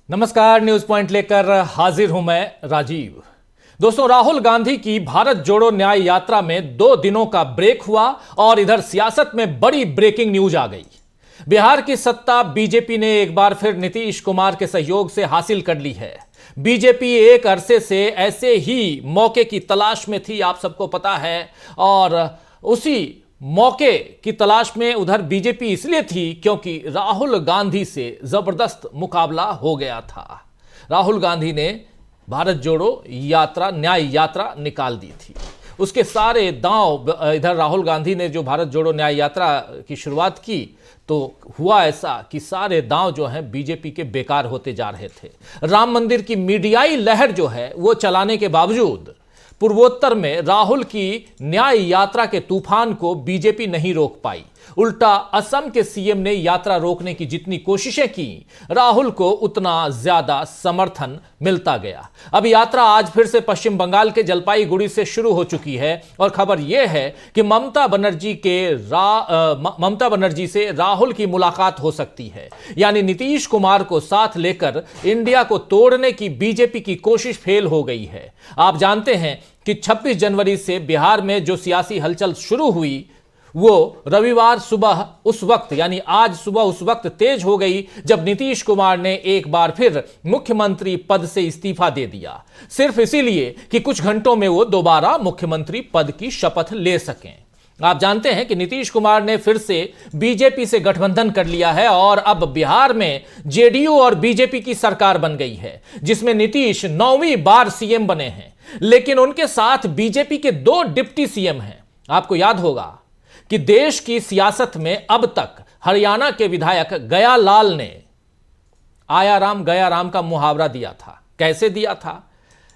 नमस्कार, news point लेकर हाजिर हूं मैं राजीव। दोस्तों, राहुल गांधी की भारत जोड़ो न्याय यात्रा में 2 दिनों का ब्रेक हुआ और इधर सियासत में बड़ी ब्रेकिंग न्यूज आ गई। बिहार की सत्ता बीजेपी ने एक बार फिर नीतीश कुमार के सहयोग से हासिल कर ली है। बीजेपी एक अरसे से ऐसे ही मौके की तलाश में थी, आप सबको पता है, और उसी मौके की तलाश में उधर बीजेपी इसलिए थी क्योंकि राहुल गांधी से जबरदस्त मुकाबला हो गया था। राहुल गांधी ने भारत जोड़ो यात्रा, न्याय यात्रा निकाल दी थी। उसके सारे दांव, इधर राहुल गांधी ने जो भारत जोड़ो न्याय यात्रा की शुरुआत की तो हुआ ऐसा कि सारे दांव जो हैं बीजेपी के बेकार होते जा रहे थे। राम मंदिर की मीडियाई लहर जो है वो चलाने के बावजूद पूर्वोत्तर में राहुल की न्याय यात्रा के तूफान को बीजेपी नहीं रोक पाई। उल्टा असम के सीएम ने यात्रा रोकने की जितनी कोशिशें की, राहुल को उतना ज्यादा समर्थन मिलता गया। अब यात्रा आज फिर से पश्चिम बंगाल के जलपाईगुड़ी से शुरू हो चुकी है और खबर यह है कि ममता बनर्जी से राहुल की मुलाकात हो सकती है। यानी नीतीश कुमार को साथ लेकर इंडिया को तोड़ने की बीजेपी की कोशिश फेल हो गई है। आप जानते हैं कि 26 जनवरी से बिहार में जो सियासी हलचल शुरू हुई वो रविवार सुबह उस वक्त, यानी आज सुबह उस वक्त तेज हो गई जब नीतीश कुमार ने एक बार फिर मुख्यमंत्री पद से इस्तीफा दे दिया, सिर्फ इसीलिए कि कुछ घंटों में वो दोबारा मुख्यमंत्री पद की शपथ ले सकें। आप जानते हैं कि नीतीश कुमार ने फिर से बीजेपी से गठबंधन कर लिया है और अब बिहार में जेडीयू और बीजेपी की सरकार बन गई है, जिसमें नीतीश 9वीं बार सीएम बने हैं। लेकिन उनके साथ बीजेपी के 2 डिप्टी सीएम हैं। आपको याद होगा कि देश की सियासत में अब तक हरियाणा के विधायक गया लाल ने आया राम का मुहावरा दिया था। कैसे दिया था?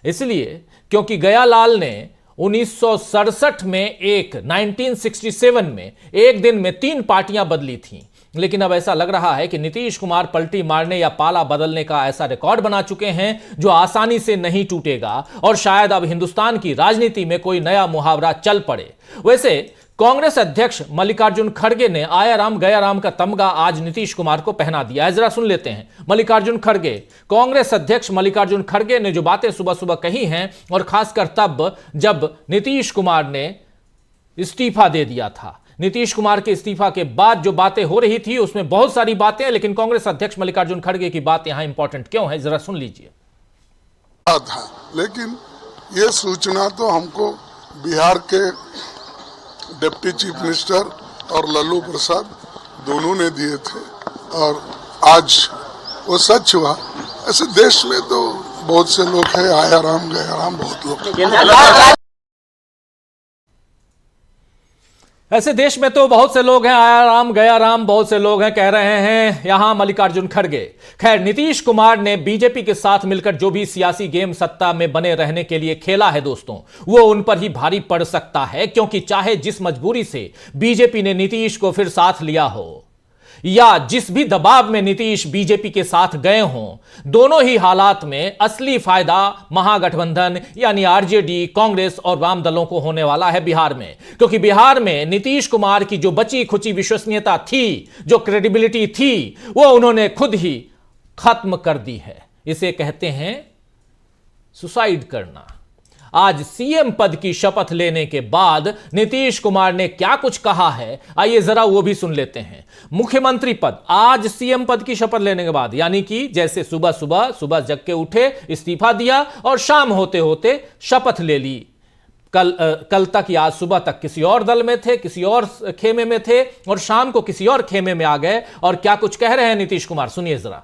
इसलिए क्योंकि गया लाल ने 1967 में 1967 में एक दिन में 3 पार्टियां बदली थीं। लेकिन अब ऐसा लग रहा है कि नीतीश कुमार पलटी मारने या पाला बदलने का ऐसा रिकॉर्ड बना चुके हैं जो आसानी से नहीं टूटेगा और शायद अब हिंदुस्तान की राजनीति में कोई नया मुहावरा चल पड़े। वैसे कांग्रेस अध्यक्ष मल्लिकार्जुन खड़गे ने आया राम गया राम का तमगा आज नीतीश कुमार को पहना दिया है। जरा सुन लेते हैं मल्लिकार्जुन खड़गे, कांग्रेस अध्यक्ष मल्लिकार्जुन खड़गे ने जो बातें सुबह सुबह कही हैं, और खासकर तब जब नीतीश कुमार ने इस्तीफा दे दिया था। नीतीश कुमार के इस्तीफा के बाद जो बातें हो रही थी उसमें बहुत सारी बातें, लेकिन कांग्रेस अध्यक्ष मल्लिकार्जुन खड़गे की बात यहां इंपॉर्टेंट क्यों है, जरा सुन लीजिए। लेकिन यह सूचना तो हमको बिहार के डिप्टी चीफ मिनिस्टर और लल्लू प्रसाद दोनों ने दिए थे और आज वो सच हुआ। ऐसे देश में तो बहुत से लोग हैं, आया राम गया राम बहुत लोग। ऐसे देश में तो बहुत से लोग हैं, आया राम गया राम बहुत से लोग हैं, कह रहे हैं यहां मल्लिकार्जुन खड़गे। खैर, नीतीश कुमार ने बीजेपी के साथ मिलकर जो भी सियासी गेम सत्ता में बने रहने के लिए खेला है दोस्तों, वो उन पर ही भारी पड़ सकता है। क्योंकि चाहे जिस मजबूरी से बीजेपी ने नीतीश को फिर साथ लिया हो या जिस भी दबाव में नीतीश बीजेपी के साथ गए हों, दोनों ही हालात में असली फायदा महागठबंधन यानी आरजेडी, कांग्रेस और वाम दलों को होने वाला है बिहार में। क्योंकि बिहार में नीतीश कुमार की जो बची खुची विश्वसनीयता थी, जो क्रेडिबिलिटी थी, वो उन्होंने खुद ही खत्म कर दी है। इसे कहते हैं सुसाइड करना। आज सीएम पद की शपथ लेने के बाद नीतीश कुमार ने क्या कुछ कहा है, आइए जरा वो भी सुन लेते हैं। मुख्यमंत्री पद, आज सीएम पद की शपथ लेने के बाद, यानी कि जैसे सुबह जग के उठे, इस्तीफा दिया और शाम होते होते शपथ ले ली। कल तक या आज सुबह तक किसी और दल में थे, किसी और खेमे में थे और शाम को किसी और खेमे में आ गए। और क्या कुछ कह रहे हैं नीतीश कुमार, सुनिए जरा।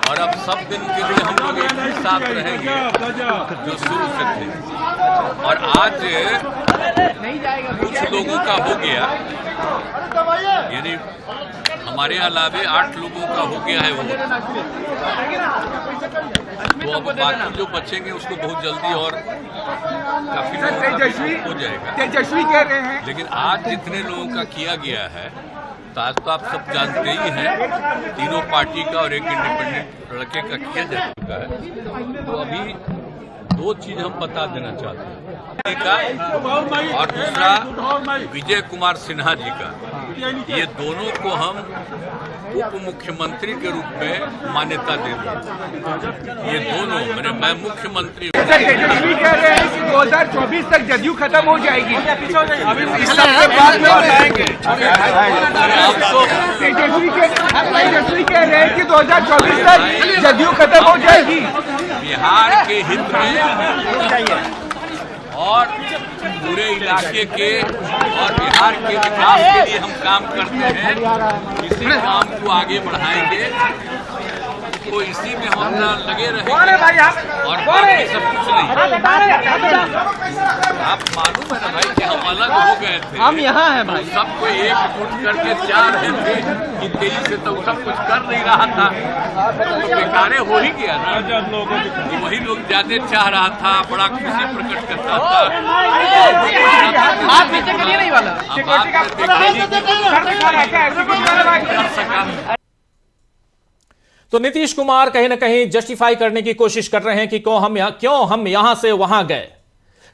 और अब सब दिन के लिए हम लोग एक ही साथ रहेंगे जो शुरू से थे। और आज कुछ लोगों का हो गया, यानी हमारे अलावे 8 लोगों का हो गया है वो। तो अब बाकी जो बचेंगे उसको बहुत जल्दी और काफी हो जाएगा। तेजस्वी कह रहे हैं। लेकिन आज जितने लोगों का किया गया है, तो आज तो आप सब जानते ही हैं, तीनों पार्टी का और एक इंडिपेंडेंट लड़के का किया जा चुका है। तो अभी 2 चीज हम बता देना चाहते हैं का, और दूसरा विजय कुमार सिन्हा जी का। ये दोनों को हम उप मुख्यमंत्री के रूप में मान्यता देते हैं। ये दोनों मैं मुख्यमंत्री हूं। तेजस्वी कह रहे हैं कि 2024 तक जदयू खत्म हो जाएगी। इस सबके बाद में बताएंगे। तेजस्वी कह रहे हैं कि 2024 तक जदयू खत्म हो जाएगी। बिहार के हित में और पूरे इलाके के और बिहार के विकास के लिए हम काम करते हैं। इसी काम को आगे बढ़ाएंगे, तो इसी में हम अपना लगे रहेंगे और बाकी सब कुछ नहीं। आप मालूम है ना भाई कि हम अलग हो गए थे, हम यहाँ हैं भाई। सबको एक उठ करके चाह रहे थे कि तेजी से तो सब कुछ कर नहीं रहा था, तो बेकारे हो ही गया ना कि वही लोग ज्यादा चाह रहा था, बड़ा खुशी प्रकट करता था। आप नीचे के लिए नहीं वाला तो नीतीश कुमार कहीं ना कहीं जस्टिफाई करने की कोशिश कर रहे हैं कि क्यों हम यहां से वहां गए।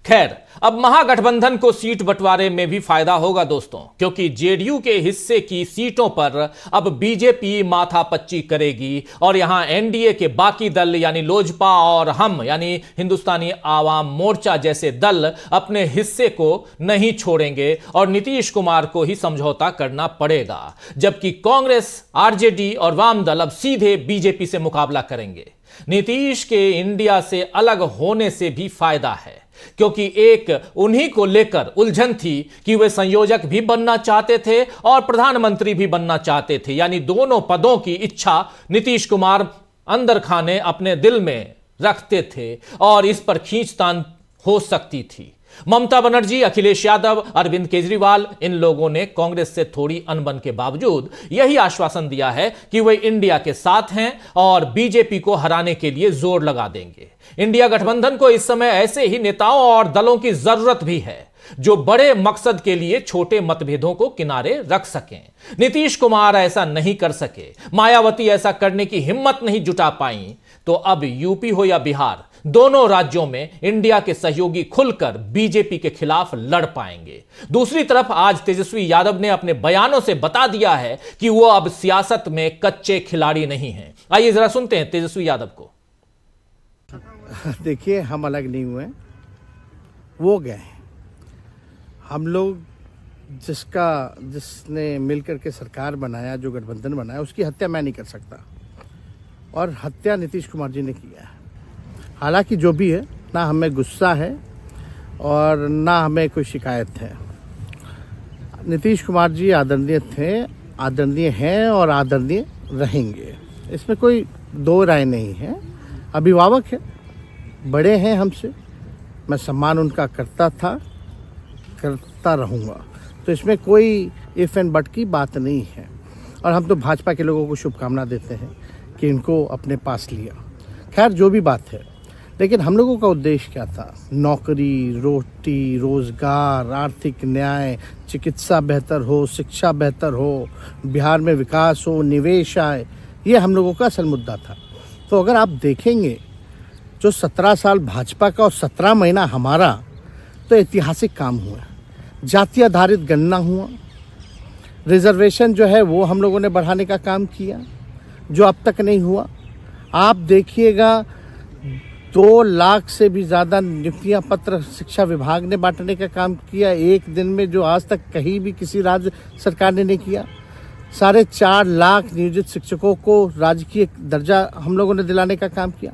खैर, अब महागठबंधन को सीट बंटवारे में भी फायदा होगा दोस्तों, क्योंकि जेडीयू के हिस्से की सीटों पर अब बीजेपी माथापच्ची करेगी और यहां एनडीए के बाकी दल यानी लोजपा और हम यानी हिंदुस्तानी आवाम मोर्चा जैसे दल अपने हिस्से को नहीं छोड़ेंगे और नीतीश कुमार को ही समझौता करना पड़ेगा, जबकि कांग्रेस, आरजेडी और वाम दल अब सीधे बीजेपी से मुकाबला करेंगे। नीतीश के इंडिया से अलग होने से भी फायदा है, क्योंकि एक उन्हीं को लेकर उलझन थी कि वे संयोजक भी बनना चाहते थे और प्रधानमंत्री भी बनना चाहते थे, यानी दोनों पदों की इच्छा नीतीश कुमार अंदर खाने अपने दिल में रखते थे और इस पर खींचतान हो सकती थी। ममता बनर्जी, अखिलेश यादव, अरविंद केजरीवाल, इन लोगों ने कांग्रेस से थोड़ी अनबन के बावजूद यही आश्वासन दिया है कि वे इंडिया के साथ हैं और बीजेपी को हराने के लिए जोर लगा देंगे। इंडिया गठबंधन को इस समय ऐसे ही नेताओं और दलों की जरूरत भी है जो बड़े मकसद के लिए छोटे मतभेदों को किनारे रख सकें। नीतीश कुमार ऐसा नहीं कर सके, मायावती ऐसा करने की हिम्मत नहीं जुटा पाई, तो अब यूपी हो या बिहार, दोनों राज्यों में इंडिया के सहयोगी खुलकर बीजेपी के खिलाफ लड़ पाएंगे। दूसरी तरफ आज तेजस्वी यादव ने अपने बयानों से बता दिया है कि वो अब सियासत में कच्चे खिलाड़ी नहीं हैं। आइए जरा सुनते हैं तेजस्वी यादव को। देखिए, हम अलग नहीं हुए, वो गए हैं। हम लोग जिसने मिलकर के सरकार बनाया, जो गठबंधन बनाया, उसकी हत्या मैं नहीं कर सकता और हत्या नीतीश कुमार जी ने किया है। हालांकि जो भी है, ना हमें गुस्सा है और ना हमें कोई शिकायत है। नीतीश कुमार जी आदरणीय थे, आदरणीय हैं और आदरणीय रहेंगे, इसमें कोई दो राय नहीं है। अभिभावक है, बड़े हैं हमसे, मैं सम्मान उनका करता था, करता रहूँगा, तो इसमें कोई इफ एंड बट की बात नहीं है। और हम तो भाजपा के लोगों को शुभकामना देते हैं कि इनको अपने पास लिया। खैर, जो भी बात है, लेकिन हम लोगों का उद्देश्य क्या था? नौकरी, रोटी, रोजगार, आर्थिक न्याय, चिकित्सा बेहतर हो, शिक्षा बेहतर हो, बिहार में विकास हो, निवेश आए, ये हम लोगों का असल मुद्दा था। तो अगर आप देखेंगे जो 17 साल भाजपा का और 17 महीना हमारा, तो ऐतिहासिक काम हुआ। जाति आधारित गणना हुआ, रिजर्वेशन जो है वो हम लोगों ने बढ़ाने का काम किया जो अब तक नहीं हुआ। आप देखिएगा 2 लाख से भी ज़्यादा नियुक्तियां पत्र शिक्षा विभाग ने बांटने का काम किया एक दिन में, जो आज तक कहीं भी किसी राज्य सरकार ने नहीं किया। 4.5 लाख नियोजित शिक्षकों को राजकीय दर्जा हम लोगों ने दिलाने का काम किया।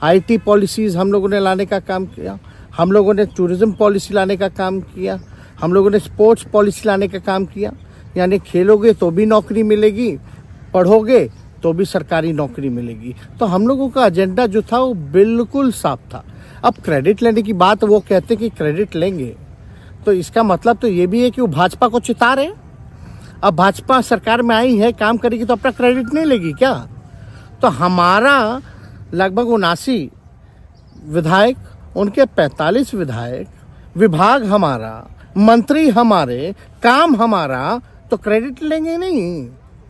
IT पॉलिसीज़ हम लोगों ने लाने का काम किया। हम लोगों ने टूरिज्म पॉलिसी लाने का काम किया। हम लोगों ने स्पोर्ट्स पॉलिसी लाने का काम किया, यानी खेलोगे तो भी नौकरी मिलेगी, पढ़ोगे तो भी सरकारी नौकरी मिलेगी। तो हम लोगों का एजेंडा जो था वो बिल्कुल साफ था। अब क्रेडिट लेने की बात, वो कहते कि क्रेडिट लेंगे, तो इसका मतलब तो ये भी है कि वो भाजपा को चिता रहे। अब भाजपा सरकार में आई है, काम करेगी तो अपना क्रेडिट नहीं लेगी क्या? तो हमारा लगभग 79 विधायक, उनके 45 विधायक, विभाग हमारा, मंत्री हमारे, काम हमारा, तो क्रेडिट लेंगे नहीं,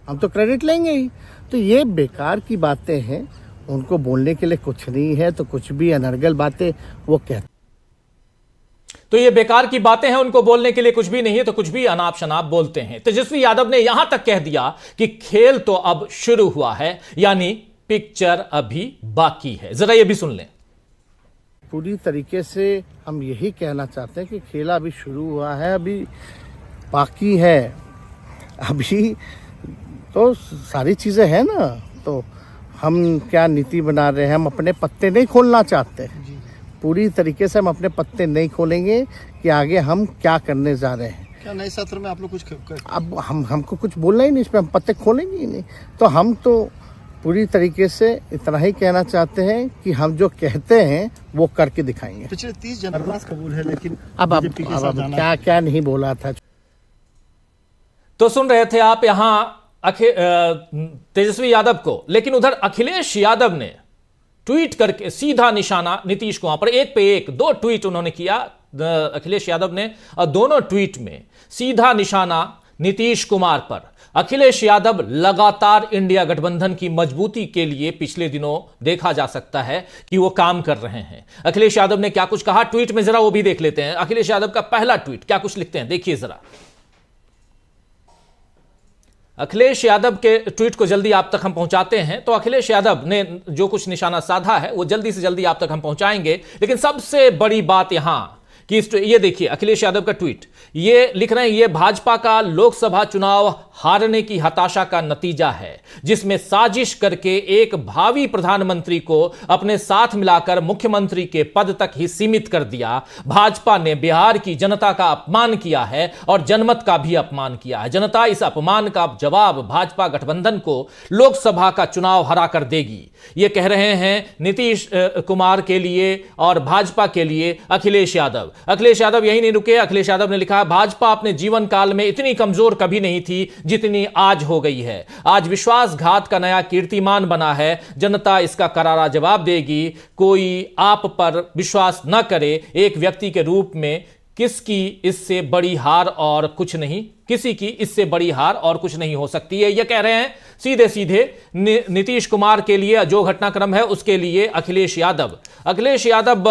हम तो क्रेडिट लेंगे ही। तो ये बेकार की बातें हैं, उनको बोलने के लिए कुछ नहीं है, तो कुछ भी अनर्गल बातें वो कहते। तो ये बेकार की बातें हैं, उनको बोलने के लिए कुछ भी नहीं है, तो कुछ भी अनाप शनाप बोलते हैं। तेजस्वी यादव ने यहां तक कह दिया कि खेल तो अब शुरू हुआ है, यानी पिक्चर अभी बाकी है। जरा ये भी सुन लें। पूरी तरीके से हम यही कहना चाहते हैं कि खेला अभी शुरू हुआ है, अभी बाकी है। अभी तो सारी चीज़ें हैं ना, तो हम क्या नीति बना रहे हैं, हम अपने पत्ते नहीं खोलना चाहते। पूरी तरीके से हम अपने पत्ते नहीं खोलेंगे कि आगे हम क्या करने जा रहे हैं। क्या नए सत्र में आप लोग कुछ अब हमको कुछ बोलना ही नहीं, इसमें हम पत्ते खोलेंगे ही नहीं। तो हम तो पूरी तरीके से इतना ही कहना चाहते हैं कि हम जो कहते हैं वो करके दिखाएंगे। पिछले 30 जनवरी कबूल है, लेकिन अब क्या क्या नहीं बोला था। तो सुन रहे थे आप यहां तेजस्वी यादव को, लेकिन उधर अखिलेश यादव ने ट्वीट करके सीधा निशाना नीतीश कुमार पर, एक पे एक 2 ट्वीट उन्होंने किया अखिलेश यादव ने, और दोनों ट्वीट में सीधा निशाना नीतीश कुमार पर। अखिलेश यादव लगातार इंडिया गठबंधन की मजबूती के लिए पिछले दिनों देखा जा सकता है कि वो काम कर रहे हैं। अखिलेश यादव ने क्या कुछ कहा ट्वीट में, जरा वो भी देख लेते हैं। अखिलेश यादव का पहला ट्वीट क्या कुछ लिखते हैं, देखिए जरा। अखिलेश यादव के ट्वीट को जल्दी आप तक हम पहुंचाते हैं। तो अखिलेश यादव ने जो कुछ निशाना साधा है वो जल्दी से जल्दी आप तक हम पहुंचाएंगे, लेकिन सबसे बड़ी बात यहां कि ये देखिए अखिलेश यादव का ट्वीट, ये लिख रहे हैं, ये भाजपा का लोकसभा चुनाव हारने की हताशा का नतीजा है, जिसमें साजिश करके एक भावी प्रधानमंत्री को अपने साथ मिलाकर मुख्यमंत्री के पद तक ही सीमित कर दिया। भाजपा ने बिहार की जनता का अपमान किया है और जनमत का भी अपमान किया है। जनता इस अपमान का जवाब भाजपा गठबंधन को लोकसभा का चुनाव हरा कर देगी। ये कह रहे हैं नीतीश कुमार के लिए और भाजपा के लिए अखिलेश यादव। अखिलेश यादव यही नहीं रुके, अखिलेश यादव ने लिखा, भाजपा अपने जीवन काल में इतनी कमजोर कभी नहीं थी जितनी आज हो गई है। आज विश्वासघात का नया कीर्तिमान बना है, जनता इसका करारा जवाब देगी। कोई आप पर विश्वास न करे, एक व्यक्ति के रूप में किसकी इससे बड़ी हार और कुछ नहीं, किसी की इससे बड़ी हार और कुछ नहीं हो सकती है। यह कह रहे हैं सीधे सीधे नीतीश कुमार के लिए जो घटनाक्रम है उसके लिए अखिलेश यादव। अखिलेश यादव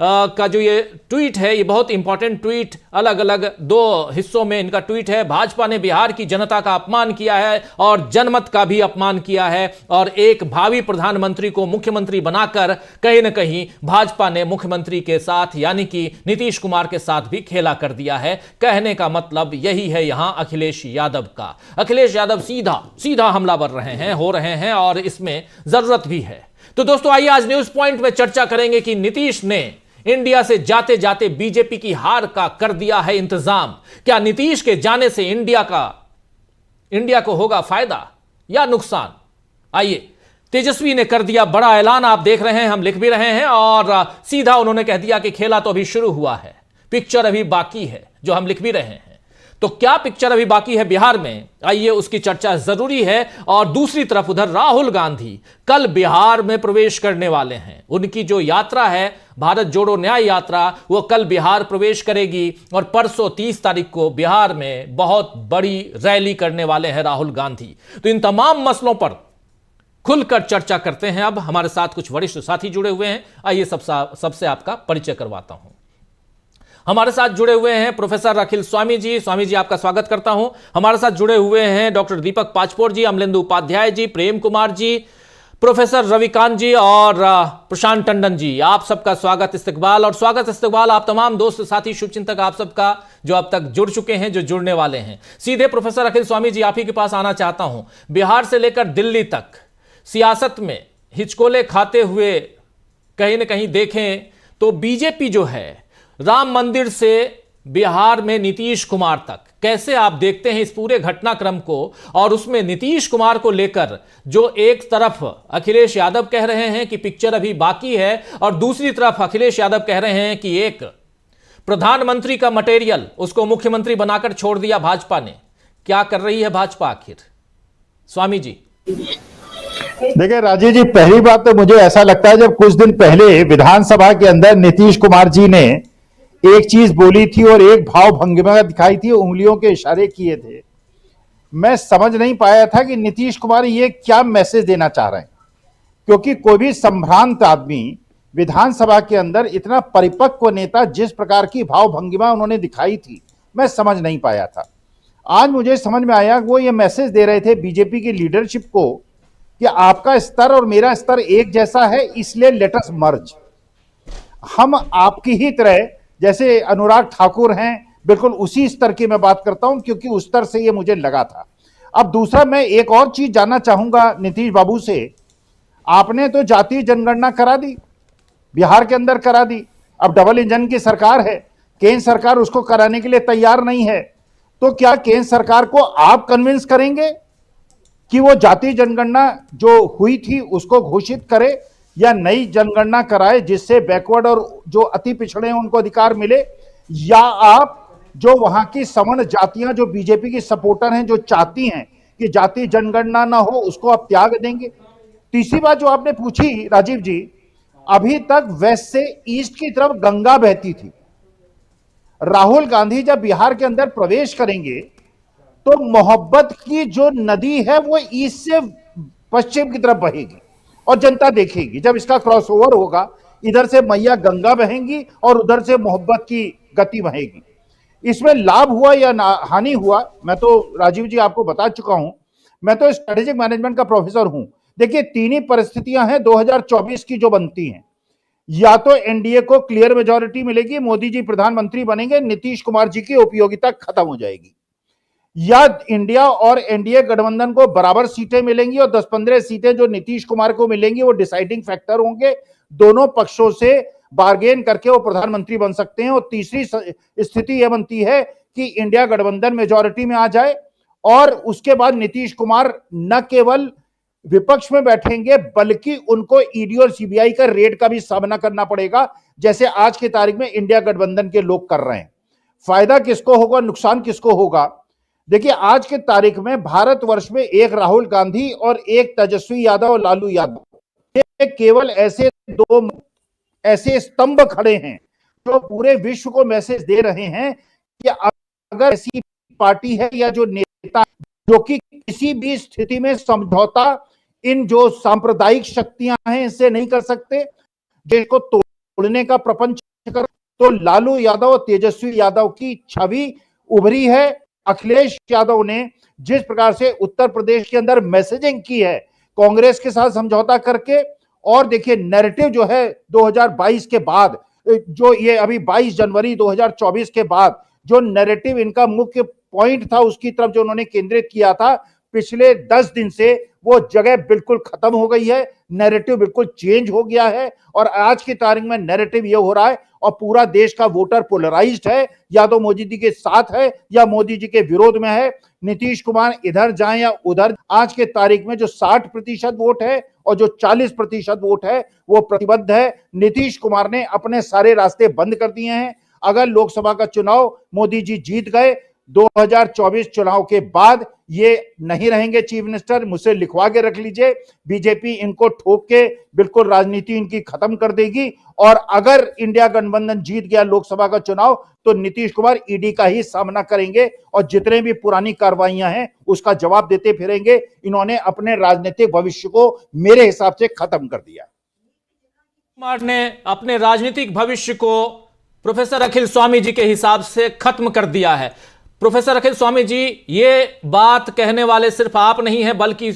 का जो ये ट्वीट है ये बहुत इंपॉर्टेंट ट्वीट, अलग अलग 2 हिस्सों में इनका ट्वीट है। भाजपा ने बिहार की जनता का अपमान किया है और जनमत का भी अपमान किया है, और एक भावी प्रधानमंत्री को मुख्यमंत्री बनाकर कहीं ना कहीं भाजपा ने मुख्यमंत्री के साथ यानी कि नीतीश कुमार के साथ भी खेला कर दिया है। कहने का मतलब यही है यहां अखिलेश यादव का। अखिलेश यादव सीधा सीधा हमलावर हो रहे हैं और इसमें जरूरत भी है। तो दोस्तों आइए आज न्यूज पॉइंट में चर्चा करेंगे कि नीतीश ने इंडिया से जाते जाते बीजेपी की हार का कर दिया है इंतजाम। क्या नीतीश के जाने से इंडिया को होगा फायदा या नुकसान? आइए, तेजस्वी ने कर दिया बड़ा ऐलान, आप देख रहे हैं, हम लिख भी रहे हैं, और सीधा उन्होंने कह दिया कि खेला तो अभी शुरू हुआ है, पिक्चर अभी बाकी है, जो हम लिख भी रहे हैं। तो क्या पिक्चर अभी बाकी है बिहार में? आइए उसकी चर्चा जरूरी है। और दूसरी तरफ उधर राहुल गांधी कल बिहार में प्रवेश करने वाले हैं। उनकी जो यात्रा है भारत जोड़ो न्याय यात्रा, वो कल बिहार प्रवेश करेगी और परसों 30 तारीख को बिहार में बहुत बड़ी रैली करने वाले हैं राहुल गांधी। तो इन तमाम मसलों पर खुलकर चर्चा करते हैं। अब हमारे साथ कुछ वरिष्ठ साथी जुड़े हुए हैं, आइए सबसे आपका परिचय करवाता हूं। हमारे साथ जुड़े हुए हैं प्रोफेसर अखिल स्वामी जी। स्वामी जी आपका स्वागत करता हूं। हमारे साथ जुड़े हुए हैं डॉक्टर दीपक पाचपोर जी, अमलेंदु उपाध्याय जी, प्रेम कुमार जी, प्रोफेसर रविकांत जी और प्रशांत टंडन जी। आप सबका स्वागत इस्तकबाल और स्वागत इस्तकबाल आप तमाम दोस्त साथी शुभचिंतक आप सबका जो अब तक जुड़ चुके हैं, जो जुड़ने वाले हैं। सीधे प्रोफेसर अखिल स्वामी जी आप ही के पास आना चाहता हूं। बिहार से लेकर दिल्ली तक सियासत में हिचकोले खाते हुए कहीं ना कहीं देखें तो बीजेपी जो है, राम मंदिर से बिहार में नीतीश कुमार तक, कैसे आप देखते हैं इस पूरे घटनाक्रम को? और उसमें नीतीश कुमार को लेकर जो एक तरफ अखिलेश यादव कह रहे हैं कि पिक्चर अभी बाकी है, और दूसरी तरफ अखिलेश यादव कह रहे हैं कि एक प्रधानमंत्री का मटेरियल उसको मुख्यमंत्री बनाकर छोड़ दिया भाजपा ने। क्या कर रही है भाजपा आखिर? स्वामी जी। देखिए राजीव जी, पहली बात तो मुझे ऐसा लगता है जब कुछ दिन पहले विधानसभा के अंदर नीतीश कुमार जी ने एक चीज बोली थी और एक भाव भंगिमा दिखाई थी, उंगलियों के इशारे किए थे, मैं समझ नहीं पाया था कि नीतीश कुमार ये क्या मैसेज देना चाह रहे हैं। क्योंकि कोई भी संभ्रांत आदमी विधानसभा के अंदर इतना परिपक्व नेता जिस प्रकार की भाव भंगिमा उन्होंने दिखाई थी, मैं समझ नहीं पाया था। आज मुझे समझ में आया, वो ये मैसेज दे रहे थे बीजेपी की लीडरशिप को कि आपका स्तर और मेरा स्तर एक जैसा है, इसलिए लेट अस मर्ज। हम आपकी ही तरह, जैसे अनुराग ठाकुर हैं, बिल्कुल उसी स्तर की मैं बात करता हूं, क्योंकि उस स्तर से ये मुझे लगा था। अब दूसरा, मैं एक और चीज जानना चाहूंगा नीतीश बाबू से। आपने तो जातीय जनगणना करा दी, बिहार के अंदर करा दी, अब डबल इंजन की सरकार है, केंद्र सरकार उसको कराने के लिए तैयार नहीं है, तो क्या केंद्र सरकार को आप कन्विंस करेंगे कि वो जातीय जनगणना जो हुई थी उसको घोषित करे या नई जनगणना कराए, जिससे बैकवर्ड और जो अति पिछड़े हैं उनको अधिकार मिले? या आप जो वहां की सवर्ण जातियां जो बीजेपी की सपोर्टर हैं, जो चाहती हैं कि जातीय जनगणना ना हो, उसको आप त्याग देंगे? तीसरी बात जो आपने पूछी राजीव जी, अभी तक वेस्ट से ईस्ट की तरफ गंगा बहती थी। राहुल गांधी जब बिहार के अंदर प्रवेश करेंगे तो मोहब्बत की जो नदी है वो ईस्ट से पश्चिम की तरफ बहेगी और जनता देखेगी। जब इसका क्रॉसओवर होगा, इधर से मैया गंगा बहेंगी और उधर से मोहब्बत की गति बहेगी। इसमें लाभ हुआ या हानि हुआ, मैं तो राजीव जी आपको बता चुका हूं। मैं तो स्ट्रेटेजिक मैनेजमेंट का प्रोफेसर हूं। देखिए, तीन ही परिस्थितियां हैं 2024 की जो बनती हैं। या तो एनडीए को क्लियर मेजॉरिटी मिलेगी, मोदी जी प्रधानमंत्री बनेंगे, नीतीश कुमार जी की उपयोगिता खत्म हो जाएगी, या इंडिया और एनडीए गठबंधन को बराबर सीटें मिलेंगी और 10-15 सीटें जो नीतीश कुमार को मिलेंगी वो डिसाइडिंग फैक्टर होंगे। दोनों पक्षों से बार्गेन करके वो प्रधानमंत्री बन सकते हैं। और तीसरी स्थिति यह बनती है कि इंडिया गठबंधन मेजॉरिटी में आ जाए और उसके बाद नीतीश कुमार न केवल विपक्ष में बैठेंगे बल्कि उनको ईडी और सीबीआई का रेड का भी सामना करना पड़ेगा, जैसे आज की तारीख में इंडिया गठबंधन के लोग कर रहे हैं। फायदा किसको होगा, नुकसान किसको होगा? देखिए, आज के तारीख में भारतवर्ष में एक राहुल गांधी और एक तेजस्वी यादव और लालू यादव, ये केवल ऐसे दो ऐसे स्तंभ खड़े हैं जो पूरे विश्व को मैसेज दे रहे हैं कि अगर ऐसी पार्टी है या जो नेता जो कि किसी भी स्थिति में समझौता इन जो सांप्रदायिक शक्तियां हैं इससे नहीं कर सकते, देश को तोड़ने का प्रपंच कर, तो लालू यादव और तेजस्वी यादव की छवि उभरी है। अखिलेश यादव ने जिस प्रकार से उत्तर प्रदेश के अंदर मैसेजिंग की है कांग्रेस के साथ समझौता करके, और देखिए नैरेटिव जो है 2022 के बाद, जो ये अभी 22 जनवरी 2024 के बाद जो नैरेटिव इनका मुख्य पॉइंट था उसकी तरफ जो उन्होंने केंद्रित किया था, पिछले 10 दिन से वो जगह बिल्कुल खत्म हो गई है, नैरेटिव बिल्कुल चेंज हो गया है। और आज की तारीख में नैरेटिव ये हो रहा है और पूरा देश का वोटर पोलराइज्ड है, या तो मोदी जी के साथ है या मोदी जी के विरोध में है। नीतीश कुमार इधर जाए या उधर, आज के तारीख में जो 60% वोट है और जो 40% वोट है वो प्रतिबद्ध है। नीतीश कुमार ने अपने सारे रास्ते बंद कर दिए हैं। अगर लोकसभा का चुनाव मोदी जी जीत गए, 2024 चुनाव के बाद ये नहीं रहेंगे चीफ मिनिस्टर, मुझसे लिखवा के रख लीजिए। बीजेपी इनको ठोक के बिल्कुल राजनीति इनकी खत्म कर देगी। और अगर इंडिया गठबंधन जीत गया लोकसभा का चुनाव तो नीतीश कुमार ईडी का ही सामना करेंगे और जितने भी पुरानी कार्रवाइयां हैं उसका जवाब देते फिरेंगे। इन्होंने अपने राजनीतिक भविष्य को मेरे हिसाब से खत्म कर दिया। कुमार ने अपने राजनीतिक भविष्य को प्रोफेसर अखिल स्वामी जी के हिसाब से खत्म कर दिया है। प्रोफेसर अखिल स्वामी जी, ये बात कहने वाले सिर्फ आप नहीं हैं, बल्कि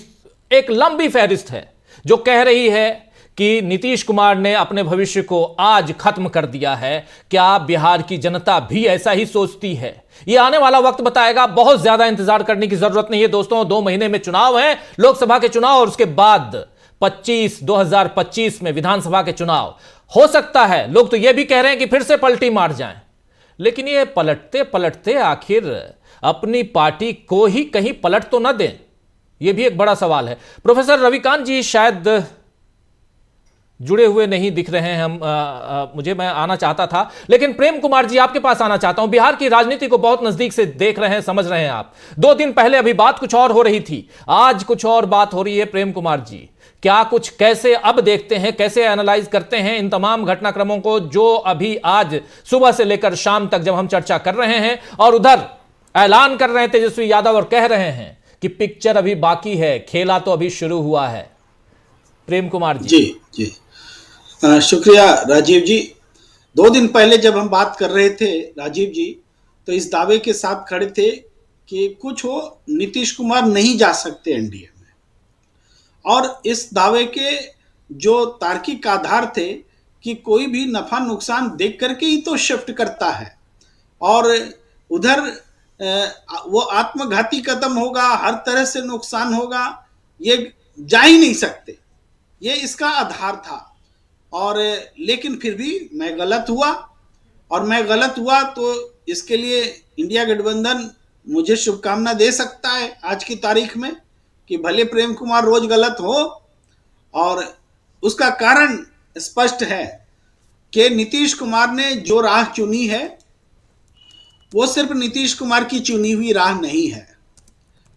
एक लंबी फहरिस्त है जो कह रही है कि नीतीश कुमार ने अपने भविष्य को आज खत्म कर दिया है। क्या बिहार की जनता भी ऐसा ही सोचती है? यह आने वाला वक्त बताएगा। बहुत ज्यादा इंतजार करने की जरूरत नहीं है दोस्तों। 2 महीने में चुनाव है, लोकसभा के चुनाव, और उसके बाद 2025 में विधानसभा के चुनाव। हो सकता है, लोग तो यह भी कह रहे हैं कि फिर से पलटी मार जाएं, लेकिन ये पलटते पलटते आखिर अपनी पार्टी को ही कहीं पलट तो ना दें, यह भी एक बड़ा सवाल है। प्रोफेसर रविकांत जी शायद जुड़े हुए नहीं दिख रहे हैं, मैं आना चाहता था, लेकिन प्रेम कुमार जी आपके पास आना चाहता हूं। बिहार की राजनीति को बहुत नजदीक से देख रहे हैं, समझ रहे हैं आप। 2 दिन पहले अभी बात कुछ और हो रही थी, आज कुछ और बात हो रही है। प्रेम कुमार जी, क्या कुछ कैसे अब देखते हैं, कैसे एनालाइज करते हैं इन तमाम घटनाक्रमों को जो अभी आज सुबह से लेकर शाम तक जब हम चर्चा कर रहे हैं, और उधर ऐलान कर रहे हैं तेजस्वी यादव और कह रहे हैं कि पिक्चर अभी बाकी है, खेला तो अभी शुरू हुआ है। प्रेम कुमार जी। जी शुक्रिया राजीव जी। 2 दिन पहले जब हम बात कर रहे थे राजीव जी, तो इस दावे के साथ खड़े थे कि कुछ हो नीतीश कुमार नहीं जा सकते एनडीए में, और इस दावे के जो तार्किक आधार थे कि कोई भी नफा नुकसान देख करके ही तो शिफ्ट करता है, और उधर वो आत्मघाती कदम होगा, हर तरह से नुकसान होगा, ये जा ही नहीं सकते, ये इसका आधार था। और लेकिन फिर भी मैं गलत हुआ, और मैं गलत हुआ तो इसके लिए इंडिया गठबंधन मुझे शुभकामना दे सकता है आज की तारीख में कि भले प्रेम कुमार रोज गलत हो, और उसका कारण स्पष्ट है कि नीतीश कुमार ने जो राह चुनी है वो सिर्फ नीतीश कुमार की चुनी हुई राह नहीं है,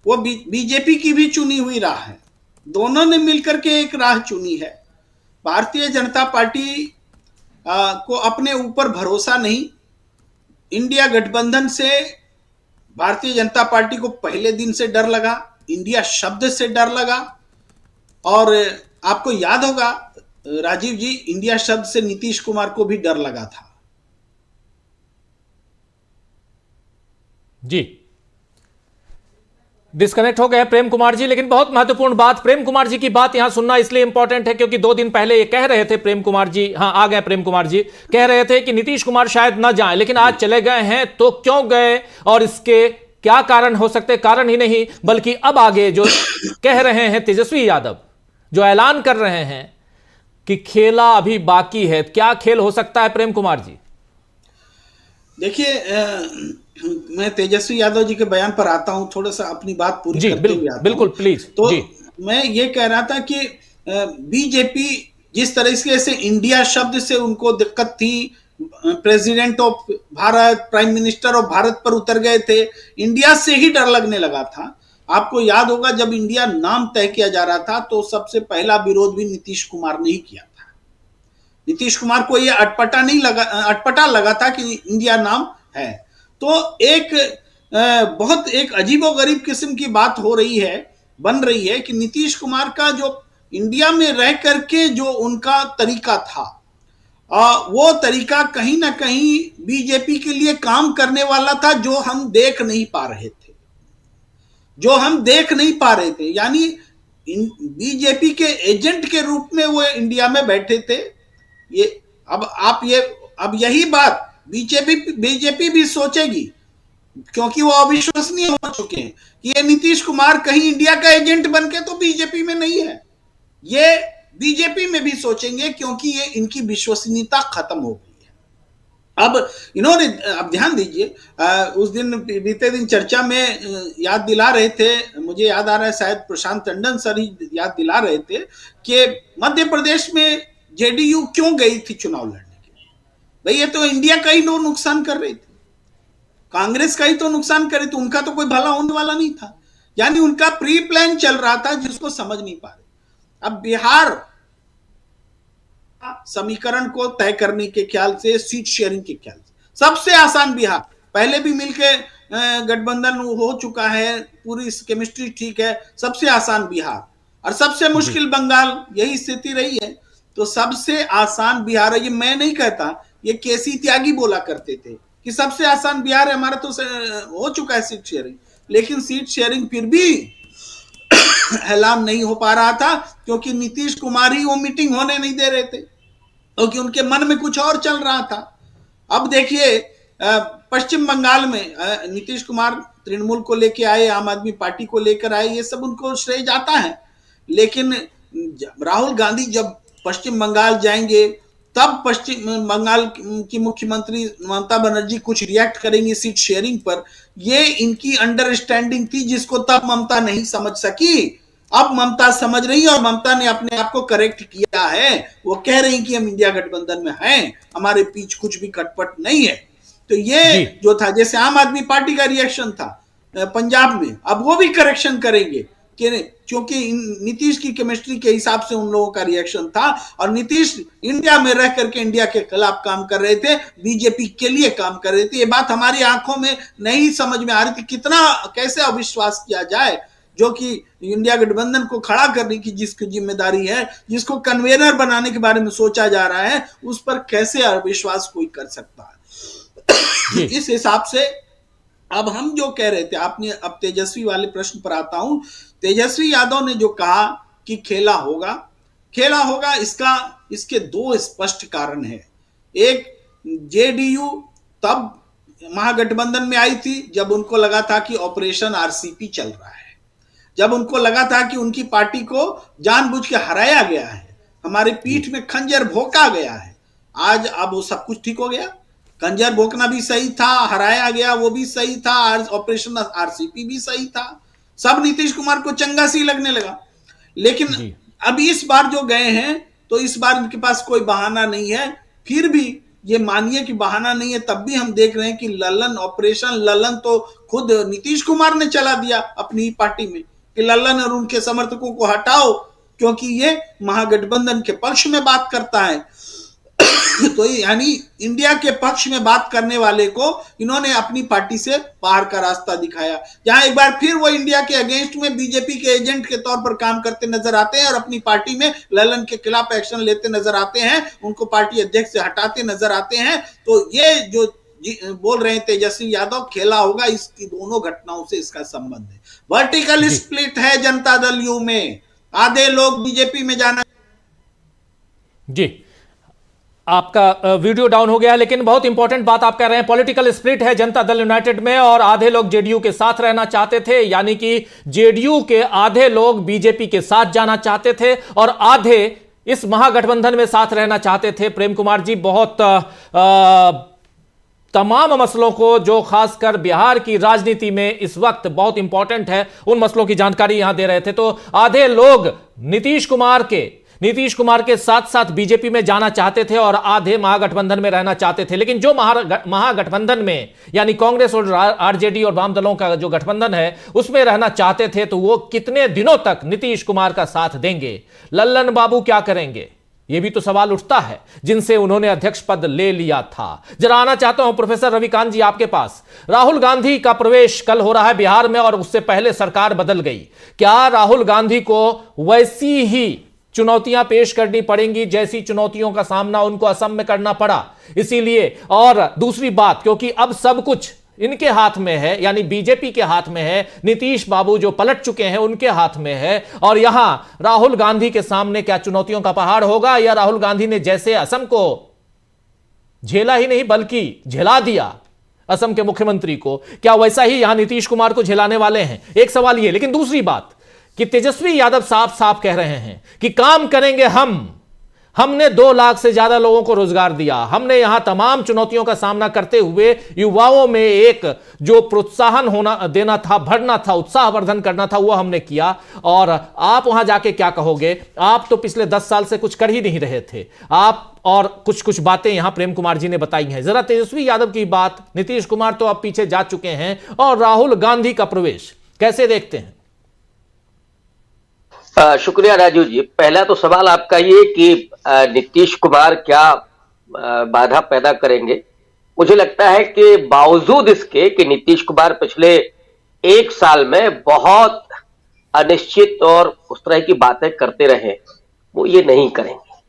वो बीजेपी की भी चुनी हुई राह है। दोनों ने मिलकर के एक राह चुनी है। भारतीय जनता पार्टी को अपने ऊपर भरोसा नहीं, इंडिया गठबंधन से भारतीय जनता पार्टी को पहले दिन से डर लगा, इंडिया शब्द से डर लगा, और आपको याद होगा राजीव जी, इंडिया शब्द से नीतीश कुमार को भी डर लगा था। जी, डिस्कनेक्ट हो गए प्रेम कुमार जी, लेकिन बहुत महत्वपूर्ण बात, प्रेम कुमार जी की बात यहां सुनना इसलिए इंपॉर्टेंट है क्योंकि 2 दिन पहले ये कह रहे थे प्रेम कुमार जी, हां आ गए प्रेम कुमार जी, कह रहे थे कि नीतीश कुमार शायद ना जाएं, लेकिन आज चले गए हैं, तो क्यों गए और इसके क्या कारण हो सकते, कारण ही नहीं बल्कि अब आगे जो कह रहे हैं तेजस्वी यादव, जो ऐलान कर रहे हैं कि खेला अभी बाकी है, क्या खेल हो सकता है प्रेम कुमार जी? देखिए, मैं तेजस्वी यादव जी के बयान पर आता हूं, थोड़ा सा अपनी बात पूरी करते हुए आता हूं। बिल्कुल प्लीज। तो जी, मैं ये कह रहा था कि बीजेपी जिस तरीके से इंडिया शब्द से उनको दिक्कत थी, president of Bharat, prime minister of Bharat पर उतर गए थे, इंडिया से ही डर लगने लगा था। आपको याद होगा जब इंडिया नाम तय किया जा रहा था तो सबसे पहला विरोध भी नीतीश कुमार ने ही किया था। नीतीश कुमार को यह अटपटा लगा था कि इंडिया नाम है। तो एक बहुत एक अजीबोगरीब किस्म की बात हो रही है, बन रही है कि नीतीश कुमार का जो इंडिया में रह करके जो उनका तरीका था, वो तरीका कहीं ना कहीं बीजेपी के लिए काम करने वाला था, जो हम देख नहीं पा रहे थे, यानी बीजेपी के एजेंट के रूप में वो इंडिया में बैठे थे। अब यही बात बीजेपी भी सोचेगी, क्योंकि वो अविश्वसनीय हो चुके हैं कि ये नीतीश कुमार कहीं इंडिया का एजेंट बनके तो बीजेपी में नहीं है। ये बीजेपी में भी सोचेंगे क्योंकि ये इनकी विश्वसनीयता खत्म हो गई है। अब इन्होंने, अब ध्यान दीजिए, उस दिन बीते दिन चर्चा में याद दिला रहे थे, मुझे याद आ रहा है शायद प्रशांत टंडन सर ही याद दिला रहे थे कि मध्य प्रदेश में जेडीयू क्यों गई थी चुनाव लड़ने के लिए। भाई ये तो इंडिया का ही नुकसान कर रही थी, कांग्रेस का ही तो नुकसान कर रही थी, उनका तो कोई भला होने वाला नहीं था। यानी उनका प्री प्लान चल रहा था जिसको समझ नहीं पा रहे। अब बिहार समीकरण को तय करने के ख्याल से, सीट शेयरिंग के ख्याल से सबसे आसान बिहार, पहले भी मिलके गठबंधन हो चुका है, पूरी केमिस्ट्री ठीक है, सबसे आसान बिहार, और सबसे मुश्किल बंगाल, यही स्थिति रही है। तो सबसे आसान बिहार है, ये मैं नहीं कहता, ये केसी त्यागी बोला करते थे कि सबसे आसान बिहार है हमारा, तो हो चुका है सीट शेयरिंग। लेकिन सीट शेयरिंग फिर भी ऐलान नहीं हो पा रहा था क्योंकि नीतीश कुमार ही वो मीटिंग होने नहीं दे रहे थे, क्योंकि उनके मन में कुछ और चल रहा था। अब देखिए, पश्चिम बंगाल में नीतीश कुमार तृणमूल को लेके आए, आम आदमी पार्टी को लेकर आए, ये सब उनको श्रेय जाता है। लेकिन राहुल गांधी जब पश्चिम बंगाल जाएंगे तब पश्चिम बंगाल की मुख्यमंत्री ममता बनर्जी कुछ रिएक्ट करेंगी सीट शेयरिंग पर। ये इनकी अंडरस्टैंडिंग थी जिसको तब ममता नहीं समझ सकी। अब ममता समझ रही है और ममता ने अपने आप को करेक्ट किया है। वो कह रही कि हम इंडिया गठबंधन में हैं, हमारे बीच कुछ भी खटपट नहीं है। तो ये जो था, जैसे आम आदमी पार्टी का रिएक्शन था पंजाब में, अब वो भी करेक्शन करेंगे क्योंकि नीतीश की केमिस्ट्री के हिसाब से उन लोगों का रिएक्शन था। और नीतीश इंडिया में रह करके इंडिया के खिलाफ काम कर रहे थे, बीजेपी के लिए काम कर रहे थे। ये बात हमारी आंखों में नहीं समझ में आ रही थी, कितना कैसे अविश्वास किया जाए जो कि इंडिया गठबंधन को खड़ा करने की जिसकी जिम्मेदारी है, जिसको कन्वेनर बनाने के बारे में सोचा जा रहा है, उस पर कैसे अविश्वास कोई कर सकता है। इस हिसाब से अब हम जो कह रहे थे, आपने अब तेजस्वी वाले प्रश्न पर आता हूं। तेजस्वी यादव ने जो कहा कि खेला होगा, इसके दो स्पष्ट कारण है। एक, जेडीयू तब महागठबंधन में आई थी जब उनको लगा था कि ऑपरेशन आरसीपी चल रहा है, जब उनको लगा था कि उनकी पार्टी को जानबूझ के हराया गया है, हमारे पीठ में खंजर भोंका गया है। आज अब वो सब कुछ ठीक हो गया, खंजर भोंकना भी सही था, हराया गया वो भी सही था, ऑपरेशन आरसीपी भी सही था, सब नीतीश कुमार को चंगा सी लगने लगा। लेकिन अब इस बार जो गए हैं तो इस बार इनके पास कोई बहाना नहीं है। फिर भी ये मानिए कि बहाना नहीं है, तब भी हम देख रहे हैं कि ऑपरेशन ललन तो खुद नीतीश कुमार ने चला दिया अपनी पार्टी में कि ललन और उनके समर्थकों को हटाओ, क्योंकि ये महागठबंधन के पक्ष में बात करता है। तो यानी इंडिया के पक्ष में बात करने वाले को इन्होंने अपनी पार्टी से बाहर का रास्ता दिखाया, जहां एक बार फिर वो इंडिया के अगेंस्ट में बीजेपी के एजेंट के तौर पर काम करते नजर आते हैं और अपनी पार्टी में ललन के खिलाफ एक्शन लेते नजर आते हैं, उनको पार्टी अध्यक्ष से हटाते नजर आते हैं। तो ये जो बोल रहे हैं तेजस्वी यादव खेला होगा, इसकी दोनों घटनाओं से इसका संबंध है। वर्टिकल स्प्लिट है जनता दल यू में, आधे लोग बीजेपी में जाना। जी, आपका वीडियो डाउन हो गया, लेकिन बहुत इंपॉर्टेंट बात आप कह रहे हैं, पॉलिटिकल स्प्लिट है जनता दल यूनाइटेड में और आधे लोग जेडीयू के साथ रहना चाहते थे, यानी कि जेडीयू के आधे लोग बीजेपी के साथ जाना चाहते थे और आधे इस महागठबंधन में साथ रहना चाहते थे। प्रेम कुमार जी बहुत तमाम मसलों को, जो खासकर बिहार की राजनीति में इस वक्त बहुत इंपॉर्टेंट है, उन मसलों की जानकारी यहां दे रहे थे। तो आधे लोग नीतीश कुमार के साथ साथ बीजेपी में जाना चाहते थे और आधे महागठबंधन में रहना चाहते थे। लेकिन जो महागठबंधन में यानी कांग्रेस और आरजेडी और वाम दलों का जो गठबंधन है उसमें रहना चाहते थे, तो वो कितने दिनों तक नीतीश कुमार का साथ देंगे? लल्लन बाबू क्या करेंगे? यह भी तो सवाल उठता है, जिनसे उन्होंने अध्यक्ष पद ले लिया था। जरा आना चाहता हूं प्रोफेसर रविकांत जी आपके पास। राहुल गांधी का प्रवेश कल हो रहा है बिहार में और उससे पहले सरकार बदल गई। क्या राहुल गांधी को वैसी ही चुनौतियां पेश करनी पड़ेंगी जैसी चुनौतियों का सामना उनको असम में करना पड़ा? इसीलिए, और दूसरी बात, क्योंकि अब सब कुछ इनके हाथ में है, यानी बीजेपी के हाथ में है, नीतीश बाबू जो पलट चुके हैं उनके हाथ में है, और यहां राहुल गांधी के सामने क्या चुनौतियों का पहाड़ होगा, या राहुल गांधी ने जैसे असम को झेला ही नहीं बल्कि झेला दिया असम के मुख्यमंत्री को, क्या वैसा ही यहां नीतीश कुमार को झेलाने वाले हैं? एक सवाल यह। लेकिन दूसरी बात कि तेजस्वी यादव साफ साफ कह रहे हैं कि काम करेंगे हमने 2 लाख से ज्यादा लोगों को रोजगार दिया, हमने यहां तमाम चुनौतियों का सामना करते हुए युवाओं में एक जो प्रोत्साहन देना था, भरना था, उत्साहवर्धन करना था, वो हमने किया। और आप वहां जाके क्या कहोगे? आप तो पिछले 10 साल से कुछ कर ही नहीं रहे थे आप, और कुछ बातें यहां प्रेम कुमार जी ने बताई हैं। जरा तेजस्वी यादव की बात, नीतीश कुमार तो अब पीछे जा चुके हैं, और राहुल गांधी का प्रवेश कैसे देखते हैं? शुक्रिया राजू जी। पहला तो सवाल आपका ये कि नीतीश कुमार क्या बाधा पैदा करेंगे। मुझे लगता है कि बावजूद इसके कि नीतीश कुमार पिछले 1 साल में बहुत अनिश्चित और उस तरह की बातें करते रहे, वो ये नहीं करेंगे।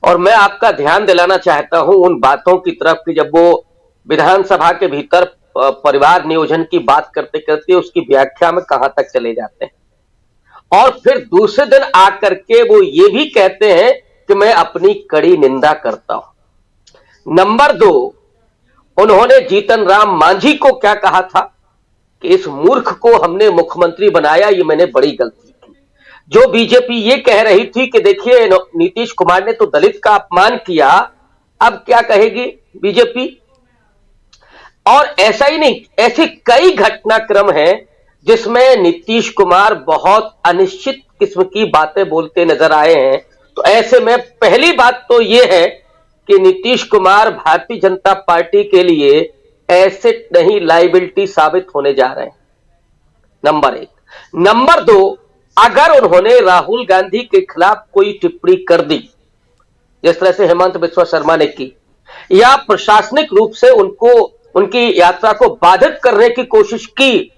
और मैं आपका ध्यान दिलाना चाहता हूं उन बातों की तरफ कि जब वो विधानसभा के भीतर परिवार नियोजन की बात करते करते उसकी व्याख्या में कहां तक चले जाते हैं, और फिर दूसरे दिन आकर के वो ये भी कहते हैं कि मैं अपनी कड़ी निंदा करता हूं। नंबर 2, उन्होंने जीतन राम मांझी को क्या कहा था कि इस मूर्ख को हमने मुख्यमंत्री बनाया, ये मैंने बड़ी गलती की। जो बीजेपी ये कह रही थी कि देखिए नीतीश कुमार ने तो दलित का अपमान किया, अब क्या कहेगी बीजेपी? और ऐसा ही नहीं, ऐसे कई घटनाक्रम हैं जिसमें नीतीश कुमार बहुत अनिश्चित किस्म की बातें बोलते नजर आए हैं। तो ऐसे में पहली बात तो यह है कि नीतीश कुमार भारतीय जनता पार्टी के लिए एसेट नहीं लायबिलिटी साबित होने जा रहे हैं, नंबर 1। नंबर 2, अगर उन्होंने राहुल गांधी के खिलाफ कोई टिप्पणी कर दी, जिस तरह से हेमंत बिस्वा शर्मा ने की, या प्रशासनिक रूप से उनकी यात्रा को बाधित करने की कोशिश की,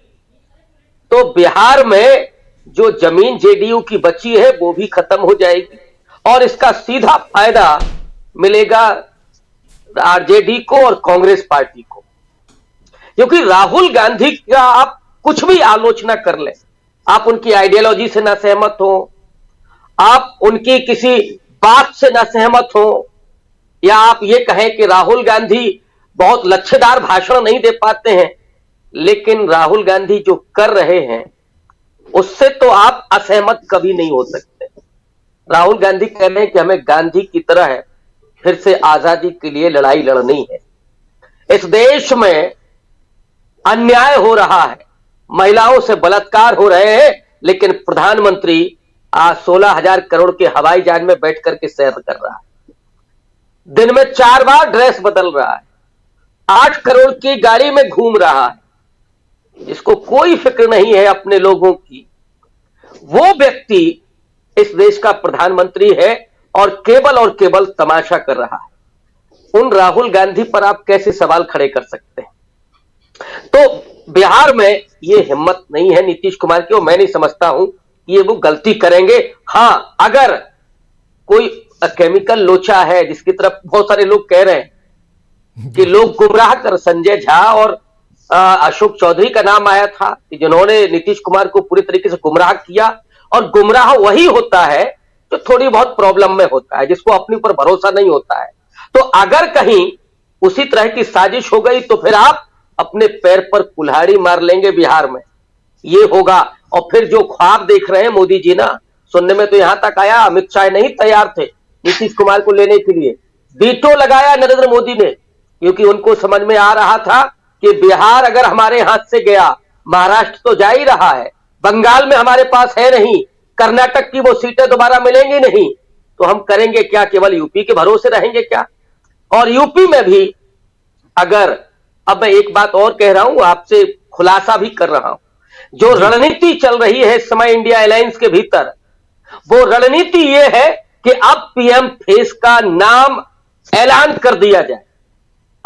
तो बिहार में जो जमीन जेडीयू की बची है वो भी खत्म हो जाएगी और इसका सीधा फायदा मिलेगा आरजेडी को और कांग्रेस पार्टी को। क्योंकि राहुल गांधी का आप कुछ भी आलोचना कर लें, आप उनकी आइडियोलॉजी से ना सहमत हो, आप उनकी किसी बात से ना सहमत हो, या आप ये कहें कि राहुल गांधी बहुत लच्छेदार भाषण नहीं दे पाते हैं, लेकिन राहुल गांधी जो कर रहे हैं उससे तो आप असहमत कभी नहीं हो सकते। राहुल गांधी कह रहे हैं कि हमें गांधी की तरह है फिर से आजादी के लिए लड़ाई लड़नी है। इस देश में अन्याय हो रहा है, महिलाओं से बलात्कार हो रहे हैं, लेकिन प्रधानमंत्री आज 16,000 करोड़ के हवाई जहाज में बैठ करके सैर कर रहा है, दिन में 4 बार ड्रेस बदल रहा है, 8 करोड़ की गाड़ी में घूम रहा है, इसको कोई फिक्र नहीं है अपने लोगों की। वो व्यक्ति इस देश का प्रधानमंत्री है और केवल तमाशा कर रहा है। उन राहुल गांधी पर आप कैसे सवाल खड़े कर सकते हैं? तो बिहार में ये हिम्मत नहीं है नीतीश कुमार की, और मैं नहीं समझता हूं कि ये वो गलती करेंगे। हां, अगर कोई केमिकल लोचा है जिसकी तरफ बहुत सारे लोग कह रहे हैं कि लोग गुमराह कर, संजय झा और अशोक चौधरी का नाम आया था कि जिन्होंने नीतीश कुमार को पूरी तरीके से गुमराह किया, और गुमराह वही होता है जो थोड़ी बहुत प्रॉब्लम में होता है, जिसको अपने ऊपर भरोसा नहीं होता है। तो अगर कहीं उसी तरह की साजिश हो गई तो फिर आप अपने पैर पर कुल्हाड़ी मार लेंगे बिहार में, ये होगा। और फिर जो ख्वाब देख रहे हैं मोदी जी ना, सुनने में तो यहां तक आया अमित शाह नहीं तैयार थे नीतीश कुमार को लेने के लिए, वीटो लगाया नरेंद्र मोदी ने, क्योंकि उनको समझ में आ रहा था कि बिहार अगर हमारे हाथ से गया, महाराष्ट्र तो जा ही रहा है, बंगाल में हमारे पास है नहीं, कर्नाटक की वो सीटें दोबारा मिलेंगी नहीं, तो हम करेंगे क्या? केवल यूपी के भरोसे रहेंगे क्या? और यूपी में भी अगर, अब मैं एक बात और कह रहा हूं, आपसे खुलासा भी कर रहा हूं, जो रणनीति चल रही है इस समय इंडिया अलायंस के भीतर, वो रणनीति ये है कि अब पीएम फेस का नाम ऐलान कर दिया जाए।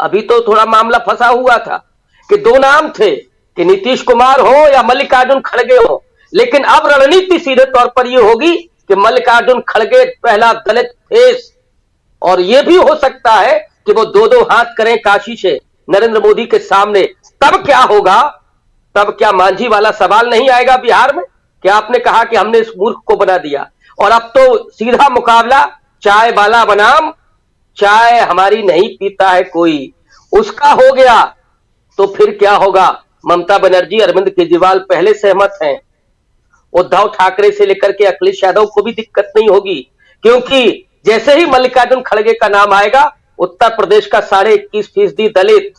अभी तो थोड़ा मामला फंसा हुआ था कि 2 नाम थे कि नीतीश कुमार हो या मल्लिकार्जुन खड़गे हो, लेकिन अब रणनीति सीधे तौर पर यह होगी कि मल्लिकार्जुन खड़गे पहला दलित फेस, और यह भी हो सकता है कि वो 2-2 हाथ करें काशी से नरेंद्र मोदी के सामने। तब क्या होगा? तब क्या मांझी वाला सवाल नहीं आएगा बिहार में? क्या आपने कहा कि हमने इस मूर्ख को बना दिया, और अब तो सीधा मुकाबला चाय वाला बनाम चाय हमारी नहीं पीता है कोई, उसका हो गया। तो फिर क्या होगा? ममता बनर्जी, अरविंद केजरीवाल पहले सहमत हैं, उद्धव ठाकरे से लेकर के अखिलेश यादव को भी दिक्कत नहीं होगी, क्योंकि जैसे ही मल्लिकार्जुन खड़गे का नाम आएगा, उत्तर प्रदेश का 21.5% दलित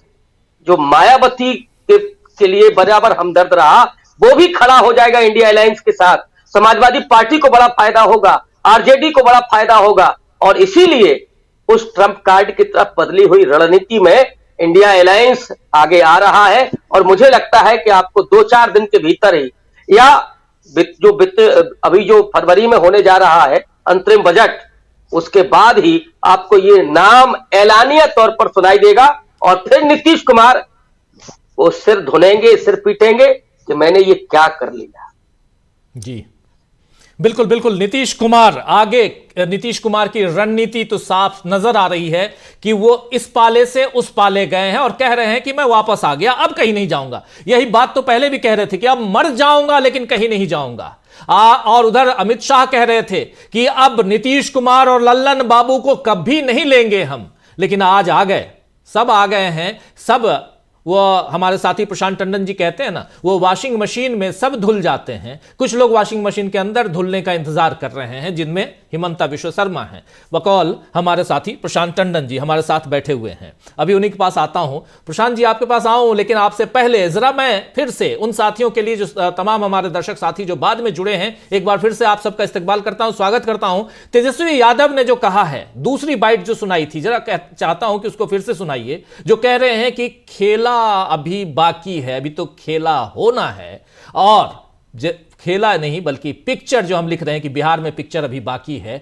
जो मायावती के लिए बराबर हमदर्द रहा, वो भी खड़ा हो जाएगा इंडिया अलायंस के साथ। समाजवादी पार्टी को बड़ा फायदा होगा, आरजेडी को बड़ा फायदा होगा, और इसीलिए उस ट्रंप कार्ड की तरफ बदली हुई रणनीति में इंडिया अलायंस आगे आ रहा है। और मुझे लगता है कि आपको 2-4 दिन के भीतर ही, या अभी जो फरवरी में होने जा रहा है अंतरिम बजट, उसके बाद ही आपको ये नाम ऐलानिया तौर पर सुनाई देगा, और फिर नीतीश कुमार वो सिर धुनेंगे, सिर पीटेंगे कि मैंने ये क्या कर लिया। जी बिल्कुल बिल्कुल। नीतीश कुमार आगे, नीतीश कुमार की रणनीति तो साफ नजर आ रही है कि वो इस पाले से उस पाले गए हैं और कह रहे हैं कि मैं वापस आ गया, अब कहीं नहीं जाऊंगा। यही बात तो पहले भी कह रहे थे कि अब मर जाऊंगा लेकिन कहीं नहीं जाऊंगा। और उधर अमित शाह कह रहे थे कि अब नीतीश कुमार और लल्लन बाबू को कभी नहीं लेंगे हम, लेकिन आज आ गए, सब आ गए हैं। सब वो हमारे साथी प्रशांत टंडन जी कहते हैं ना, वो वॉशिंग मशीन में सब धुल जाते हैं, कुछ लोग वॉशिंग मशीन के अंदर धुलने का इंतजार कर रहे हैं, जिनमें हिमंता विश्व शर्मा हैं। बकौल हमारे साथी प्रशांत टंडन जी हमारे साथ बैठे हुए हैं, अभी उन्हीं के पास आता हूं। प्रशांत जी आपके पास आऊं, लेकिन आपसे पहले जरा मैं फिर से उन साथियों के लिए, जो तमाम हमारे दर्शक साथी जो बाद में जुड़े हैं, एक बार फिर से आप सबका इस्तकबाल करता हूं, स्वागत करता हूं। तेजस्वी यादव ने जो कहा है, दूसरी बाइट जो सुनाई थी, जरा चाहता हूं कि उसको फिर से सुनाइए, जो कह रहे हैं कि खेला अभी बाकी है, अभी तो खेला होना है, और खेला नहीं बल्कि पिक्चर जो हम लिख रहे हैं कि बिहार में पिक्चर अभी बाकी है।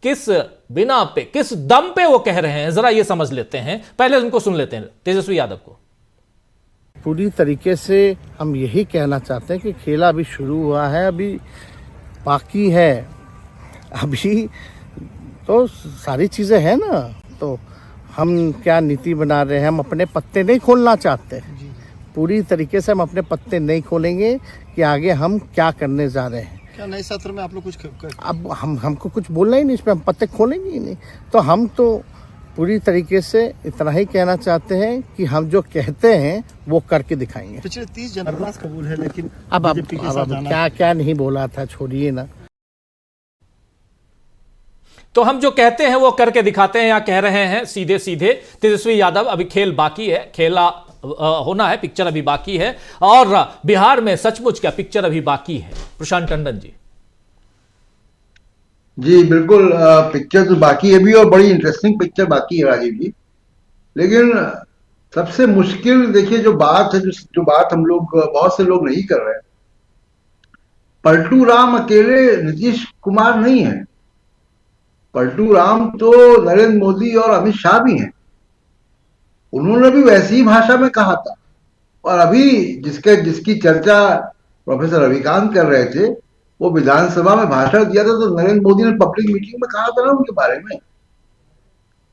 किस बिना पे, किस दम पे वो कह रहे हैं, जरा ये समझ लेते हैं, पहले उनको सुन लेते हैं तेजस्वी यादव को। पूरी तरीके से हम यही कहना चाहते हैं कि खेला अभी शुरू हुआ है, अभी बाकी है, अभी तो सारी चीज़ें हैं ना। तो हम क्या नीति बना रहे हैं, हम अपने पत्ते नहीं खोलना चाहते। पूरी तरीके से हम अपने पत्ते नहीं खोलेंगे कि आगे हम क्या करने जा रहे हैं। क्या नए सत्र में आप लोग कुछ अब हमको कुछ बोलना ही नहीं, इसमें हम पत्ते खोलेंगे ही नहीं। तो हम तो पूरी तरीके से इतना ही कहना चाहते हैं कि हम जो कहते हैं वो करके दिखाएंगे। पिछले 30 जनवरी कबूल है, लेकिन अब क्या क्या नहीं बोला था, छोड़िए ना। तो हम जो कहते हैं वो करके दिखाते हैं, या कह रहे हैं सीधे सीधे तेजस्वी यादव। अभी खेल बाकी है, खेला होना है, पिक्चर अभी बाकी है, और बिहार में सचमुच क्या पिक्चर अभी बाकी है। प्रशांत टंडन जी। जी बिल्कुल, पिक्चर तो बाकी है भी, और बड़ी इंटरेस्टिंग पिक्चर बाकी है राजीव जी। लेकिन सबसे मुश्किल देखिए जो बात है, जो बात हम लोग बहुत से लोग नहीं कर रहे हैं, पलटू राम अकेले नीतीश कुमार नहीं है। पलटू राम तो नरेंद्र मोदी और अमित शाह भी हैं। उन्होंने भी वैसी ही भाषा में कहा था। और अभी जिसकी चर्चा प्रोफेसर रविकांत कर रहे थे, वो विधानसभा में भाषण दिया था, तो नरेंद्र मोदी ने पब्लिक मीटिंग में कहा था ना उनके बारे में